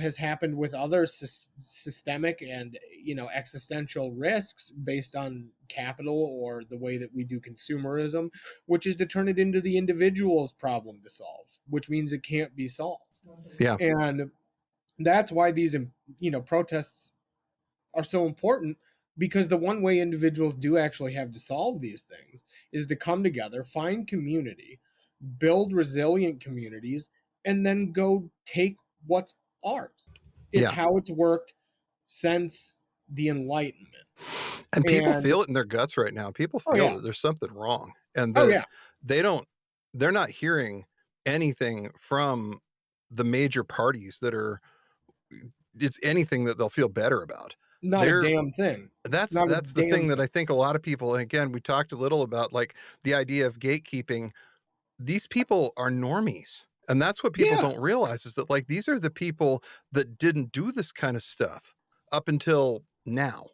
H: has happened with other systemic and existential risks based on capital or the way that we do consumerism, which is to turn it into the individual's problem to solve, which means it can't be solved.
G: Yeah.
H: And that's why these protests are so important, because the one way individuals do actually have to solve these things is to come together, find community, build resilient communities, and then go take what's ours. It's how it's worked since the Enlightenment.
G: And people feel it in their guts right now. People feel that there's something wrong, and that they're not hearing anything from the major parties that are, it's anything that they'll feel better about.
H: Not a damn thing.
G: That's the thing that I think a lot of people, and again, we talked a little about, like, the idea of gatekeeping. These people are normies. And that's what people don't realize, is that, like, these are the people that didn't do this kind of stuff up until now.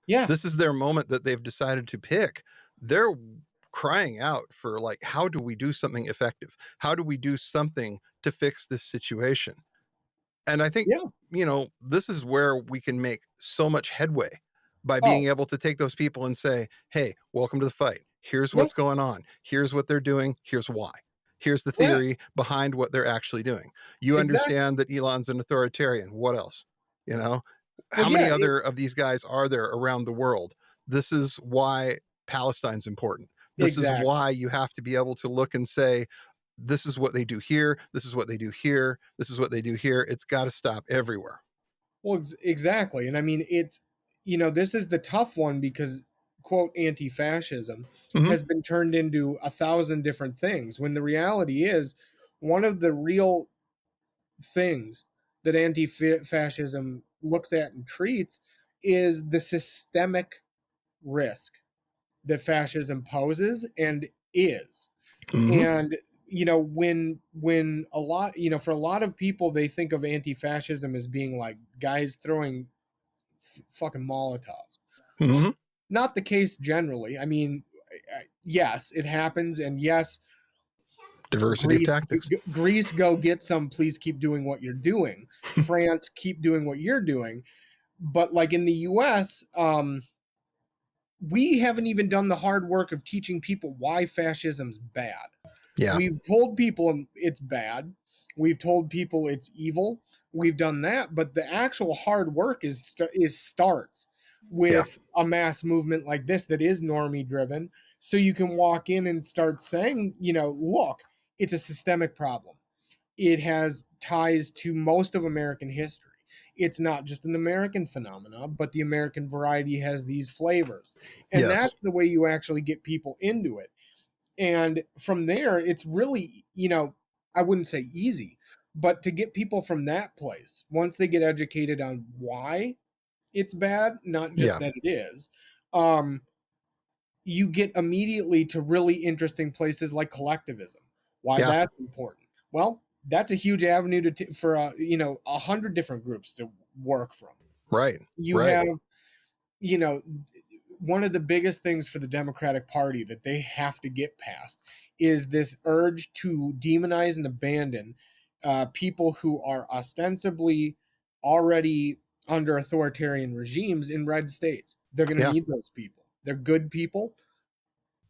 H: Yeah.
G: This is their moment that they've decided to pick. They're crying out for, like, how do we do something effective? How do we do something to fix this situation? And I think, this is where we can make so much headway by being able to take those people and say, hey, welcome to the fight. Here's what's going on. Here's what they're doing. Here's why. Here's the theory behind what they're actually doing. You understand that Elon's an authoritarian. What else? How many other of these guys are there around the world? This is why Palestine's important. This is why you have to be able to look and say, this is what they do here. This is what they do here. This is what they do here. It's got to stop everywhere.
H: Well, exactly. And I mean, it's, this is the tough one because, quote, anti-fascism
G: Mhm.
H: has been turned into 1,000 different things, when the reality is one of the real things that anti-fascism looks at and treats is the systemic risk that fascism poses and is.
G: Mhm.
H: And when a lot, for a lot of people, they think of anti-fascism as being like guys throwing fucking Molotovs.
G: Mhm.
H: Not the case generally. I mean, yes, it happens, and yes,
G: Diversity of tactics.
H: Greece, go get some. Please keep doing what you're doing. France, keep doing what you're doing. But like in the U.S., we haven't even done the hard work of teaching people why fascism's bad.
G: Yeah.
H: We've told people it's bad. We've told people it's evil. We've done that, but the actual hard work starts
G: Yeah.
H: with a mass movement like this that is normie driven. So you can walk in and start saying, look, it's a systemic problem. It has ties to most of American history. It's not just an American phenomena, but the American variety has these flavors. And
G: Yes.
H: that's the way you actually get people into it. And from there, it's really, I wouldn't say easy, but to get people from that place, once they get educated on why it's bad, not just
G: Yeah.
H: that it is, you get immediately to really interesting places like collectivism. Why
G: Yeah.
H: that's important? Well, that's a huge avenue for 100 different groups to work from.
G: Right.
H: You
G: Right.
H: have, you know, one of the biggest things for the Democratic Party that they have to get past is this urge to demonize and abandon people who are ostensibly already under authoritarian regimes in red states. They're going to
G: Yeah.
H: need those people. They're good people.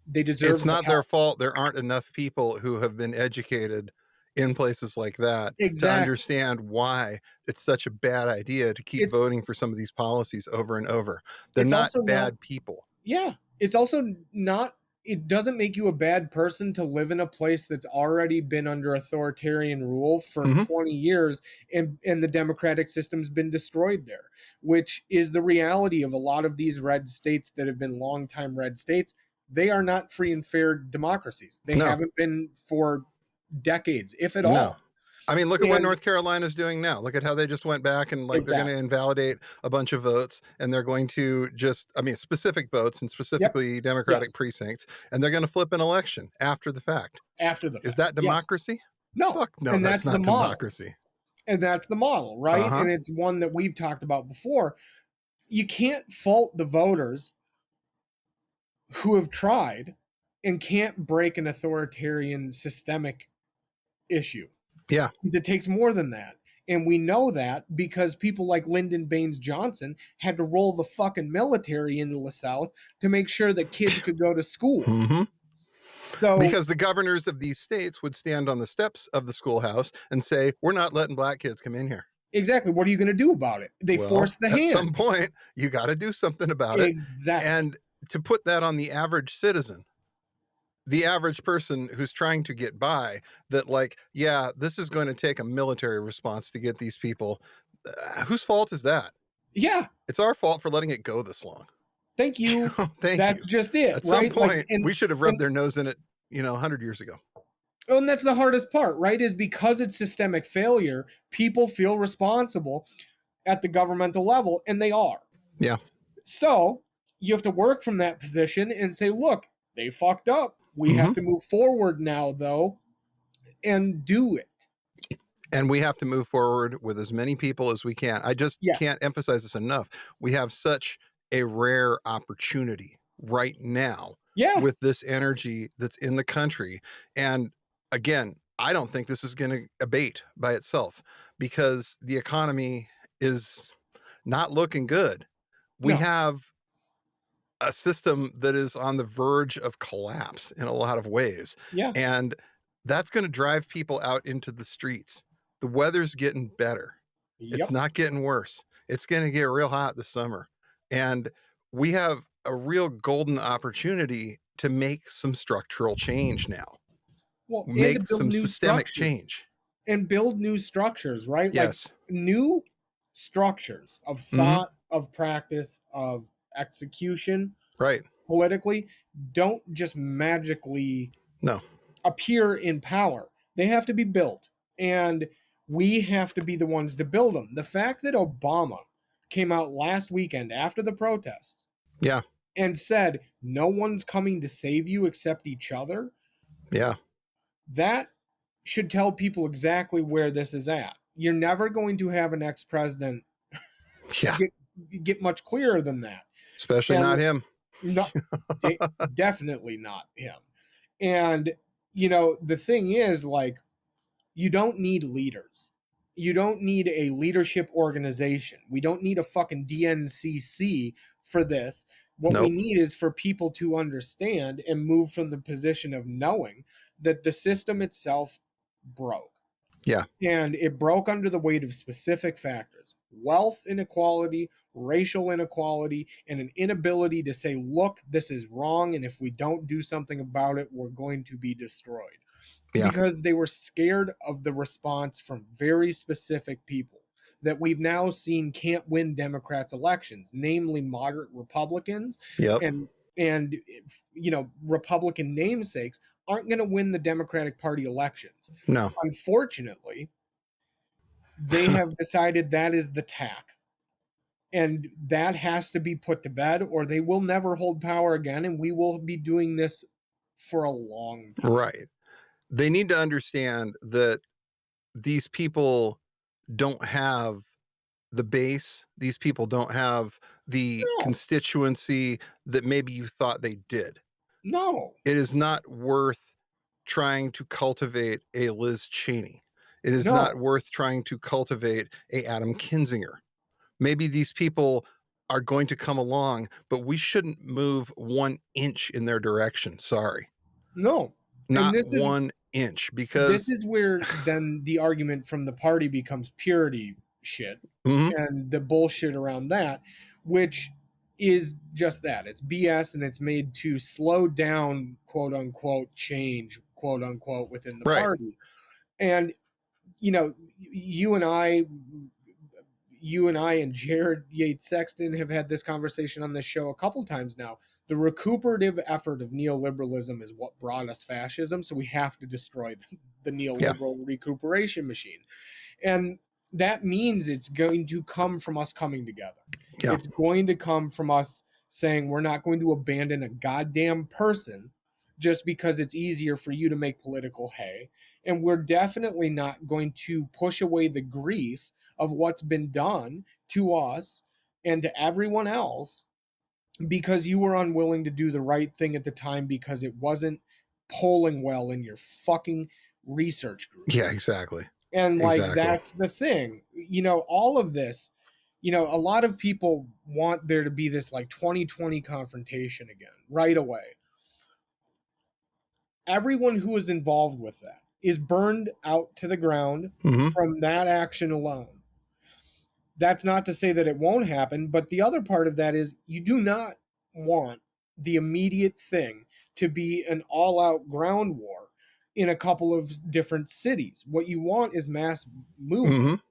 H: They deserve
G: It's
H: the
G: not their
H: help.
G: fault there aren't enough people who have been educated in places like that to
H: Exactly.
G: understand why it's such a bad idea to keep
H: It's
G: voting for some of these policies over and over. They're
H: it's
G: not
H: also not
G: bad people.
H: Yeah, it's also not it doesn't make you a bad person to live in a place that's already been under authoritarian rule for
G: Mhm.
H: 20 years, and the democratic system's been destroyed there, which is the reality of a lot of these red states that have been longtime red states. They are not free and fair democracies. They
G: No.
H: haven't been for decades, if at
G: No.
H: all.
G: I mean, look at what
H: And
G: North Carolina's doing now. Look at how they just went back and like they're going to
H: exactly.
G: invalidate a bunch of votes and they're going to just, I mean, specific votes and
H: Yep.
G: specifically Democratic
H: Yes.
G: precincts, and they're going to flip an election after the fact.
H: After the
G: Is
H: fact.
G: that
H: Yes.
G: democracy?
H: No.
G: Fuck no,
H: And
G: that's
H: that's the
G: not
H: model.
G: democracy.
H: And that's the model, right?
G: Uh-huh.
H: And it's one that we've talked about before. You can't fault the voters who have tried and can't break an authoritarian systemic issue.
G: Yeah.
H: Because it takes more than that. And we know that because people like Lyndon Baines Johnson had to roll the fucking military into the South to make sure that kids could go to school.
G: Mm-hmm.
H: So
G: Because the governors of these states would stand on the steps of the schoolhouse and say, we're not letting black kids come in here.
H: exactly, what are you going to do about it? They force the
G: At
H: hand.
G: some point, you got to do something about it.
H: Exactly.
G: And to put that on the average citizen, the average person who's trying to get by, that like, yeah, this is going to take a military response to get these people. Whose fault is that?
H: Yeah.
G: It's our fault for letting it go this long.
H: Thank you.
G: Thank
H: That's
G: you.
H: just it.
G: At
H: right?
G: some point,
H: Like, and,
G: we should have rubbed their nose in it, 100 years ago.
H: and that's the hardest part, right? Is because it's systemic failure, people feel responsible at the governmental level, and they are.
G: Yeah.
H: So you have to work from that position and say, look, they fucked up. We have to move forward now, though, and do it.
G: And we have to move forward with as many people as we can. I just can't emphasize this enough. We have such a rare opportunity right now with this energy that's in the country. And again, I don't think this is going to abate by itself because the economy is not looking good. We have a system that is on the verge of collapse in a lot of ways.
H: Yeah.
G: And that's going to drive people out into the streets. The weather's getting better. It's not getting worse. It's going to get real hot this summer. And we have a real golden opportunity to make some structural change now.
H: Well,
G: make some systemic change.
H: And build new structures, right?
G: Yes.
H: Like new structures of thought of practice of execution
G: Right.
H: politically don't just magically
G: No.
H: appear in power. They have to be built. And we have to be the ones to build them. The fact that Obama came out last weekend after the protests
G: Yeah.
H: and said, no one's coming to save you except each other,
G: Yeah.
H: that should tell people exactly where this is at. You're never going to have an ex-president
G: Yeah.
H: get much clearer than that.
G: Especially
H: And
G: not him.
H: no, definitely not him. And the thing is, like, you don't need leaders. You don't need a leadership organization. We don't need a fucking DNCC for this. What we
G: Nope.
H: need is for people to understand and move from the position of knowing that the system itself broke.
G: Yeah.
H: And it broke under the weight of specific factors: wealth inequality, racial inequality, and an inability to say, look, this is wrong. And if we don't do something about it, we're going to be destroyed.
G: Yeah.
H: Because they were scared of the response from very specific people that we've now seen can't win Democrats' elections, namely moderate Republicans
G: Yep.
H: and Republican namesakes aren't going to win the Democratic Party elections.
G: No.
H: Unfortunately, they have decided that is the tack. And that has to be put to bed, or they will never hold power again, and we will be doing this for a long time.
G: Right. They need to understand that these people don't have the base. These people don't have the
H: No.
G: constituency that maybe you thought they did.
H: No.
G: It is not worth trying to cultivate a Liz Cheney. It is
H: No.
G: not worth trying to cultivate a Adam Kinzinger. Maybe these people are going to come along, but we shouldn't move 1 inch in their direction. Sorry.
H: No.
G: Not
H: this
G: 1 inch,
H: This
G: because
H: is where then the argument from the party becomes purity shit
G: Mhm.
H: and the bullshit around that, which is just that. It's BS, and it's made to slow down, quote unquote, change, quote unquote, within the
G: Right.
H: party. And you and I and Jared Yates Sexton have had this conversation on this show a couple times now. The recuperative effort of neoliberalism is what brought us fascism, so we have to destroy the neoliberal recuperation machine. And that means it's going to come from us coming together.
G: Yeah.
H: It's going to come from us saying we're not going to abandon a goddamn person just because it's easier for you to make political hay. And we're definitely not going to push away the grief of what's been done to us and to everyone else because you were unwilling to do the right thing at the time because it wasn't polling well in your fucking research group.
G: Yeah, exactly.
H: And like,
G: Exactly.
H: that's the thing, all of this, a lot of people want there to be this like 2020 confrontation again right away. Everyone who is involved with that is burned out to the ground
G: Mhm.
H: from that action alone. That's not to say that it won't happen, but the other part of that is you do not want the immediate thing to be an all-out ground war in a couple of different cities. What you want is mass movement.
G: Mhm.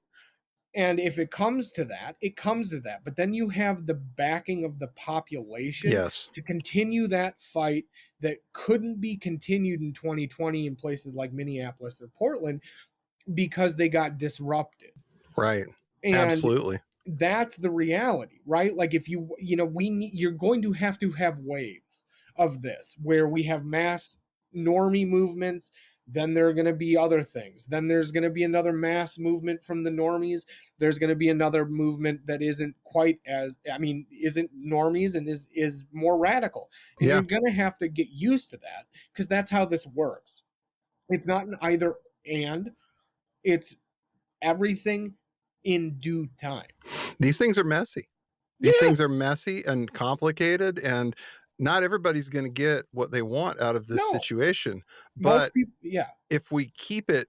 H: And if it comes to that, it comes to that. But then you have the backing of the population
G: Yes.
H: to continue that fight that couldn't be continued in 2020 in places like Minneapolis or Portland because they got disrupted.
G: Right.
H: And
G: Absolutely.
H: that's the reality, right? Like, if you're going to have waves of this where we have mass normie movements. Then there are going to be other things. Then there's going to be another mass movement from the normies. There's going to be another movement that isn't normies and is more radical. And
G: Yeah.
H: you're going to have to get used to that because that's how this works. It's not an either and, it's everything in due time.
G: These things are messy. These things are messy and complicated, and not everybody's going to get what they want out of this
H: No.
G: situation.
H: Most
G: But
H: people,
G: if we keep it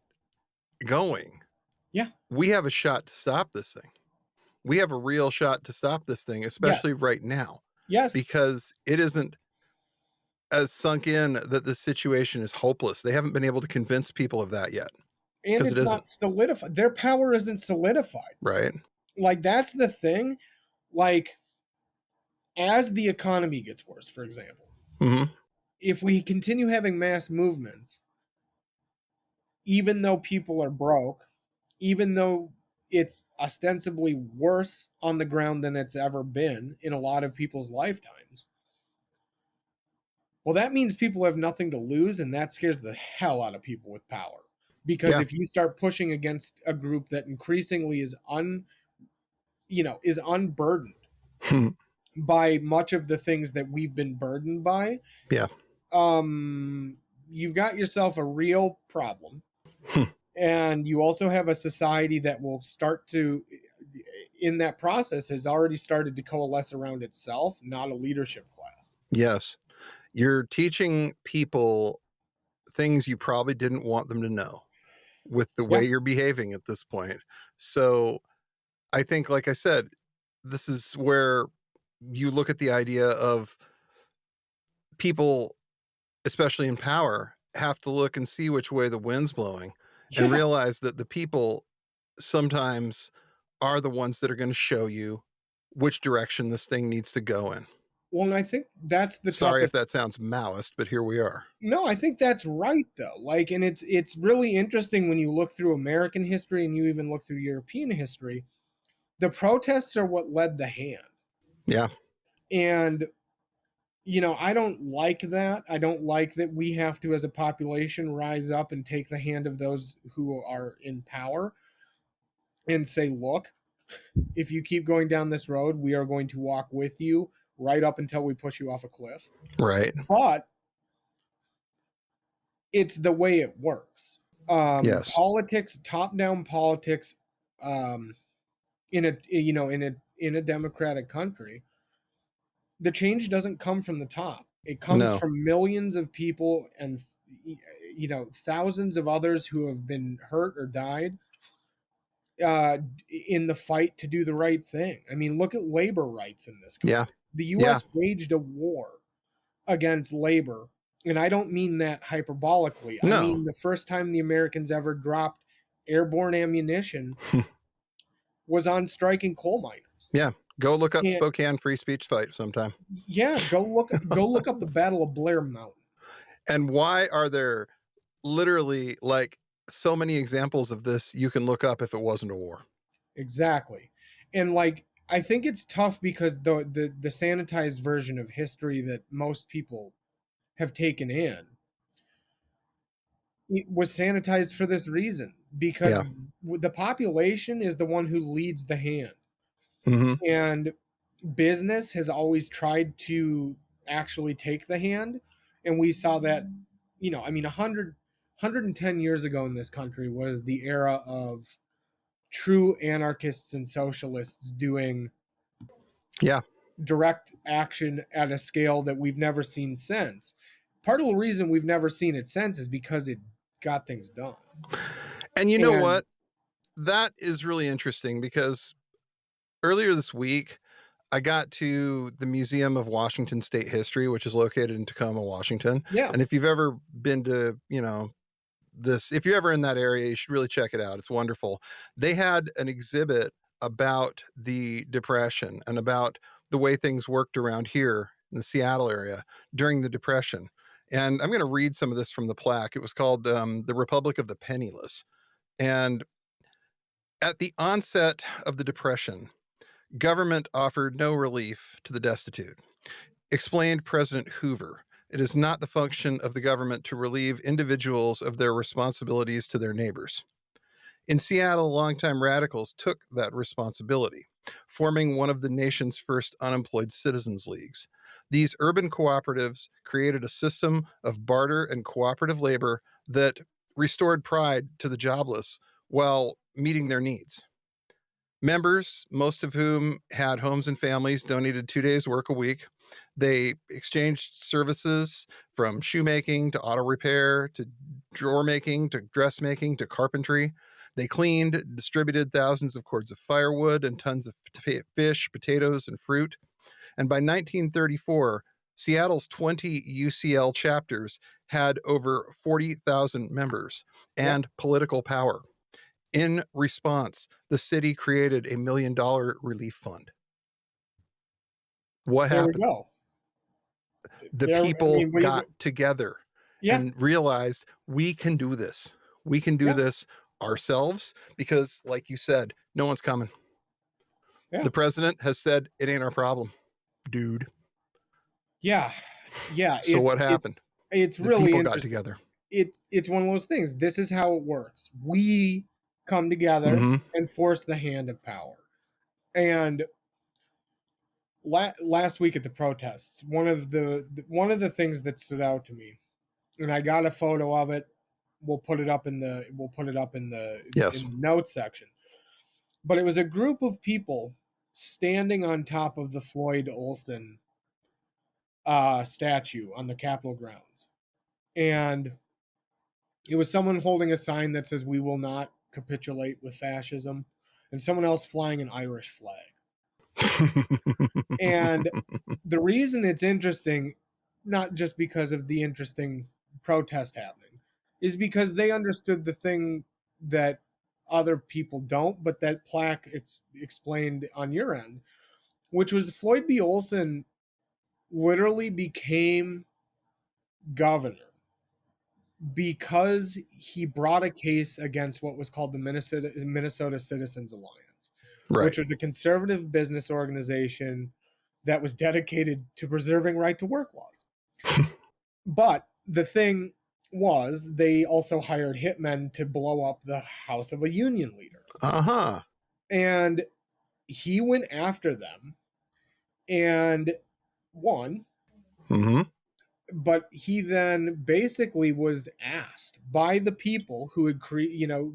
G: going, we have a shot to stop this thing. We have a real shot to stop this thing, especially right now.
H: Yes.
G: Because it isn't as sunk in that the situation is hopeless. They haven't been able to convince people of that yet.
H: And it's not solidified. Their power isn't solidified.
G: Right.
H: Like, that's the thing. Like, as the economy gets worse, for example,
G: Hmm.
H: if we continue having mass movements, even though people are broke, even though it's ostensibly worse on the ground than it's ever been in a lot of people's lifetimes, well, that means people have nothing to lose, and that scares the hell out of people with power. Because
G: Yeah.
H: if you start pushing against a group that increasingly is is unburdened by much of the things that we've been burdened by,
G: Yeah.
H: you've got yourself a real problem. And you also have a society that will start to, in that process, has already started to coalesce around itself, not a leadership class.
G: Yes. You're teaching people things you probably didn't want them to know with the
H: Yeah.
G: way you're behaving at this point. So I think, like I said, this is where you look at the idea of people, especially in power, have to look and see which way the wind's blowing and
H: Yeah.
G: realize that the people sometimes are the ones that are going to show you which direction this thing needs to go in.
H: Well, and I think that's the
G: Sorry if
H: toughest.
G: that sounds Maoist, but here we are.
H: No, I think that's right though. Like, and it's really interesting when you look through American history and you even look through European history. The protests are what led the hand.
G: Yeah.
H: And I don't like that. I don't like that we have to, as a population, rise up and take the hand of those who are in power and say, look, if you keep going down this road, we are going to walk with you right up until we push you off a cliff.
G: Right.
H: But it's the way it works.
G: Yes.
H: Politics, top-down politics, in a democratic country, the change doesn't come from the top. It comes
G: No.
H: from millions of people and thousands of others who have been hurt or died in the fight to do the right thing. I mean, look at labor rights in this country.
G: Yeah.
H: The
G: Yeah.
H: U.S. waged a war against labor, and I don't mean that hyperbolically. I
G: No.
H: mean the first time the Americans ever dropped airborne ammunition was on striking coal miners.
G: Yeah. Go look up
H: And
G: Spokane free speech fight sometime.
H: yeah, go look up the Battle of Blair Mountain.
G: And why are there literally like so many examples of this you can look up if it wasn't a war?
H: Exactly. And like, I think it's tough because the sanitized version of history that most people have taken in, it was sanitized for this reason, because
G: Yeah.
H: the population is the one who leads the hand.
G: Hmm.
H: And business has always tried to actually take the hand, and we saw that, 110 years ago in this country was the era of true anarchists and socialists doing
G: Yeah.
H: direct action at a scale that we've never seen since. Part of the reason we've never seen it since is because it got things done.
G: And you know
H: And
G: what? That is really interesting because earlier this week, I got to the Museum of Washington State History, which is located in Tacoma, Washington.
H: yeah,
G: And if you've ever been to, if you're ever in that area, you should really check it out. It's wonderful. They had an exhibit about the Depression and about the way things worked around here in the Seattle area during the Depression. And I'm going to read some of this from the plaque. It was called The Republic of the Penniless. And at the onset of the Depression, government offered no relief to the destitute. Explained President Hoover, it is not the function of the government to relieve individuals of their responsibilities to their neighbors. In Seattle, longtime radicals took that responsibility, forming one of the nation's first unemployed citizens leagues. These urban cooperatives created a system of barter and cooperative labor that restored pride to the jobless while meeting their needs. Members, most of whom had homes and families, donated 2 days' work a week. They exchanged services from shoemaking to auto repair to drawer making to dressmaking to carpentry. They cleaned, distributed thousands of cords of firewood and tons of fish, potatoes, and fruit. And by 1934, Seattle's 20 UCL chapters had over 40,000 members and political power. In response, the city created $1 million relief fund. What
H: There we
G: happened?
H: go.
G: The
H: There, I
G: people
H: mean,
G: got together
H: yeah,
G: and realized we can do this. We can do
H: yeah,
G: this ourselves because, like you said, no one's coming.
H: yeah,
G: The president has said it ain't our problem, dude.
H: yeah, yeah.
G: So what happened?
H: It's
G: The
H: really
G: people got
H: interesting.
G: together.
H: It's one of those things. This is how it works. We come together
G: Hmm.
H: and force the hand of power. And last week at the protests, one of the things that stood out to me, and I got a photo of it. We'll put it up
G: Yes.
H: in the notes section. But it was a group of people standing on top of the Floyd Olson statue on the Capitol grounds, and it was someone holding a sign that says "We will not capitulate with fascism," and someone else flying an Irish flag. And the reason it's interesting, not just because of the interesting protest happening, is because they understood the thing that other people don't, but that plaque explained on your end, which was Floyd B. Olson literally became governor because he brought a case against what was called the Minnesota Citizens Alliance,
G: Right.
H: which was a conservative business organization that was dedicated to preserving right to work laws. But the thing was, they also hired hitmen to blow up the house of a union leader.
G: Uh-huh.
H: And he went after them and won.
G: Hmm.
H: But he then basically was asked by the people who had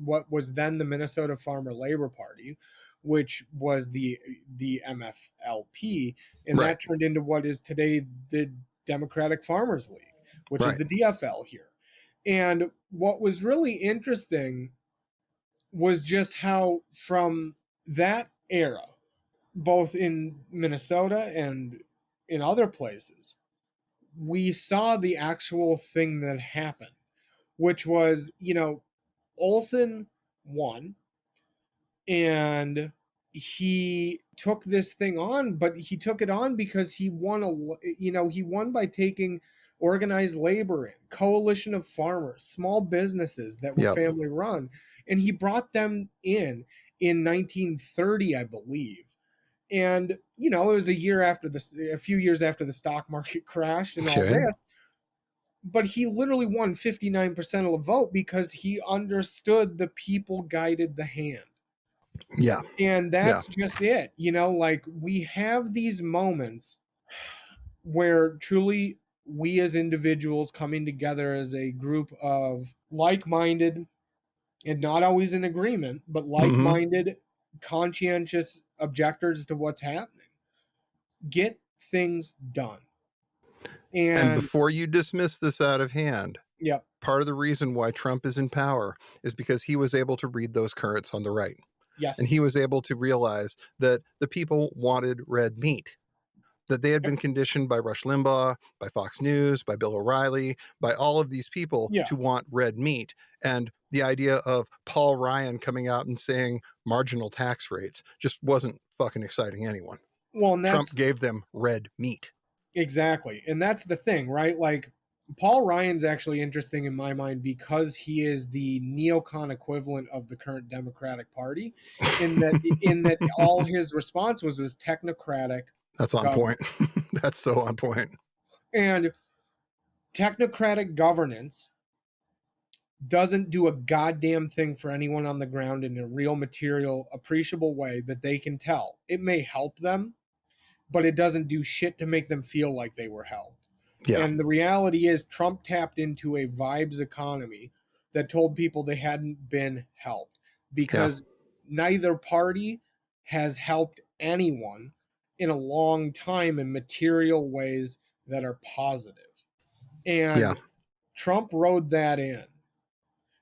H: what was then the Minnesota Farmer Labor Party, which was the MFLP, and
G: Right.
H: that turned into what is today the Democratic Farmers League, which is
G: Right.
H: the DFL here. And what was really interesting was just how from that era, both in Minnesota and in other places, we saw the actual thing that happened, which was, Olson won and he took this thing on, but he took it on because he won by taking organized labor in, coalition of farmers, small businesses that were
G: Yep.
H: family run, and he brought them in 1930, I believe. And it was a few years after the stock market crashed and all
G: Okay.
H: this, but he literally won 59% of the vote because he understood the people guided the hand.
G: Yeah.
H: And
G: Yeah.
H: that's just it. Like we have these moments where truly we as individuals coming together as a group of like-minded and not always in agreement, but
G: Hmm.
H: like-minded, conscientious objectors to what's happening, get things done.
G: And
H: And
G: before you dismiss this out of hand,
H: yep,
G: part of the reason why Trump is in power is because he was able to read those currents on the right. And
H: yes,
G: he was able to realize that the people wanted red meat, that they had
H: yep,
G: been conditioned by Rush Limbaugh, by Fox News, by Bill O'Reilly, by all of these people
H: yeah.
G: to want red meat. And the idea of Paul Ryan coming out and saying marginal tax rates just wasn't fucking exciting anyone.
H: Well, and
G: Trump
H: that's
G: gave them red meat.
H: exactly. And that's the thing, right? Like Paul Ryan's actually interesting in my mind because he is the neocon equivalent of the current Democratic Party in that all his response was technocratic
G: That's on point.
H: governance.
G: That's so on point.
H: And technocratic governance doesn't do a goddamn thing for anyone on the ground in a real material appreciable way that they can tell. It may help them, but it doesn't do shit to make them feel like they were helped.
G: Yeah.
H: And the reality is, Trump tapped into a vibes economy that told people they hadn't been helped
G: Yeah.
H: because neither party has helped anyone in a long time in material ways that are positive.
G: Yeah.
H: And Trump rode that in.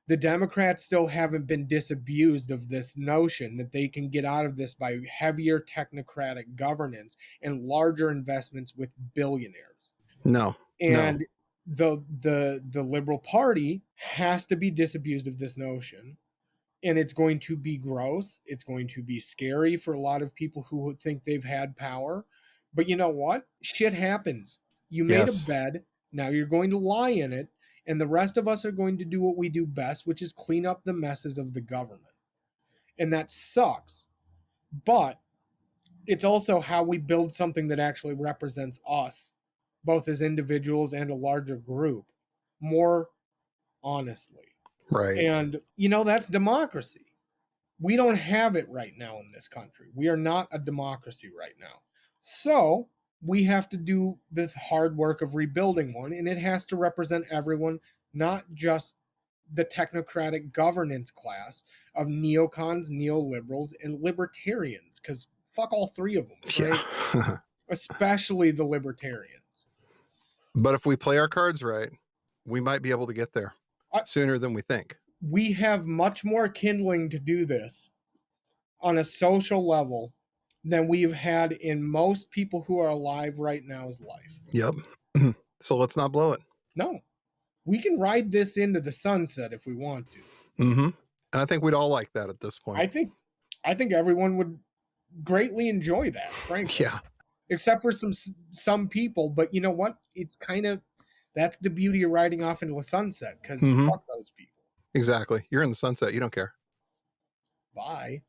H: The Democrats still haven't been disabused of this notion that they can get out of this by heavier technocratic governance and larger investments with billionaires.
G: No. No.
H: And the Liberal Party has to be disabused of this notion. And it's going to be gross. It's going to be scary for a lot of people who think they've had power. But you know what? Shit happens. You made a
G: Yes.
H: bed. Now you're going to lie in it. And the rest of us are going to do what we do best, which is clean up the messes of the government. And that sucks. But it's also how we build something that actually represents us, both as individuals and a larger group, more honestly.
G: Right.
H: And, you know, that's democracy. We don't have it right now in this country. We are not a democracy right now. So we have to do the hard work of rebuilding one, and it has to represent everyone, not just the technocratic governance class of neocons, neoliberals, and libertarians, because fuck all three of them, right?
G: Yeah.
H: Especially the libertarians.
G: But if we play our cards right, we might be able to get there
H: I-
G: sooner than we think.
H: We have much more kindling to do this on a social level than we've had in most people who are alive right now's life.
G: Yep. So let's not blow it.
H: No, we can ride this into the sunset if we want to.
G: Mm-hmm. And I think we'd all like that at this point.
H: I think everyone would greatly enjoy that, frankly.
G: Yeah.
H: Except for some people, but you know what? It's kind of that's the beauty of riding off into the sunset, because
G: Mhm.
H: fuck those people.
G: Exactly. You're in the sunset. You don't care.
H: Bye.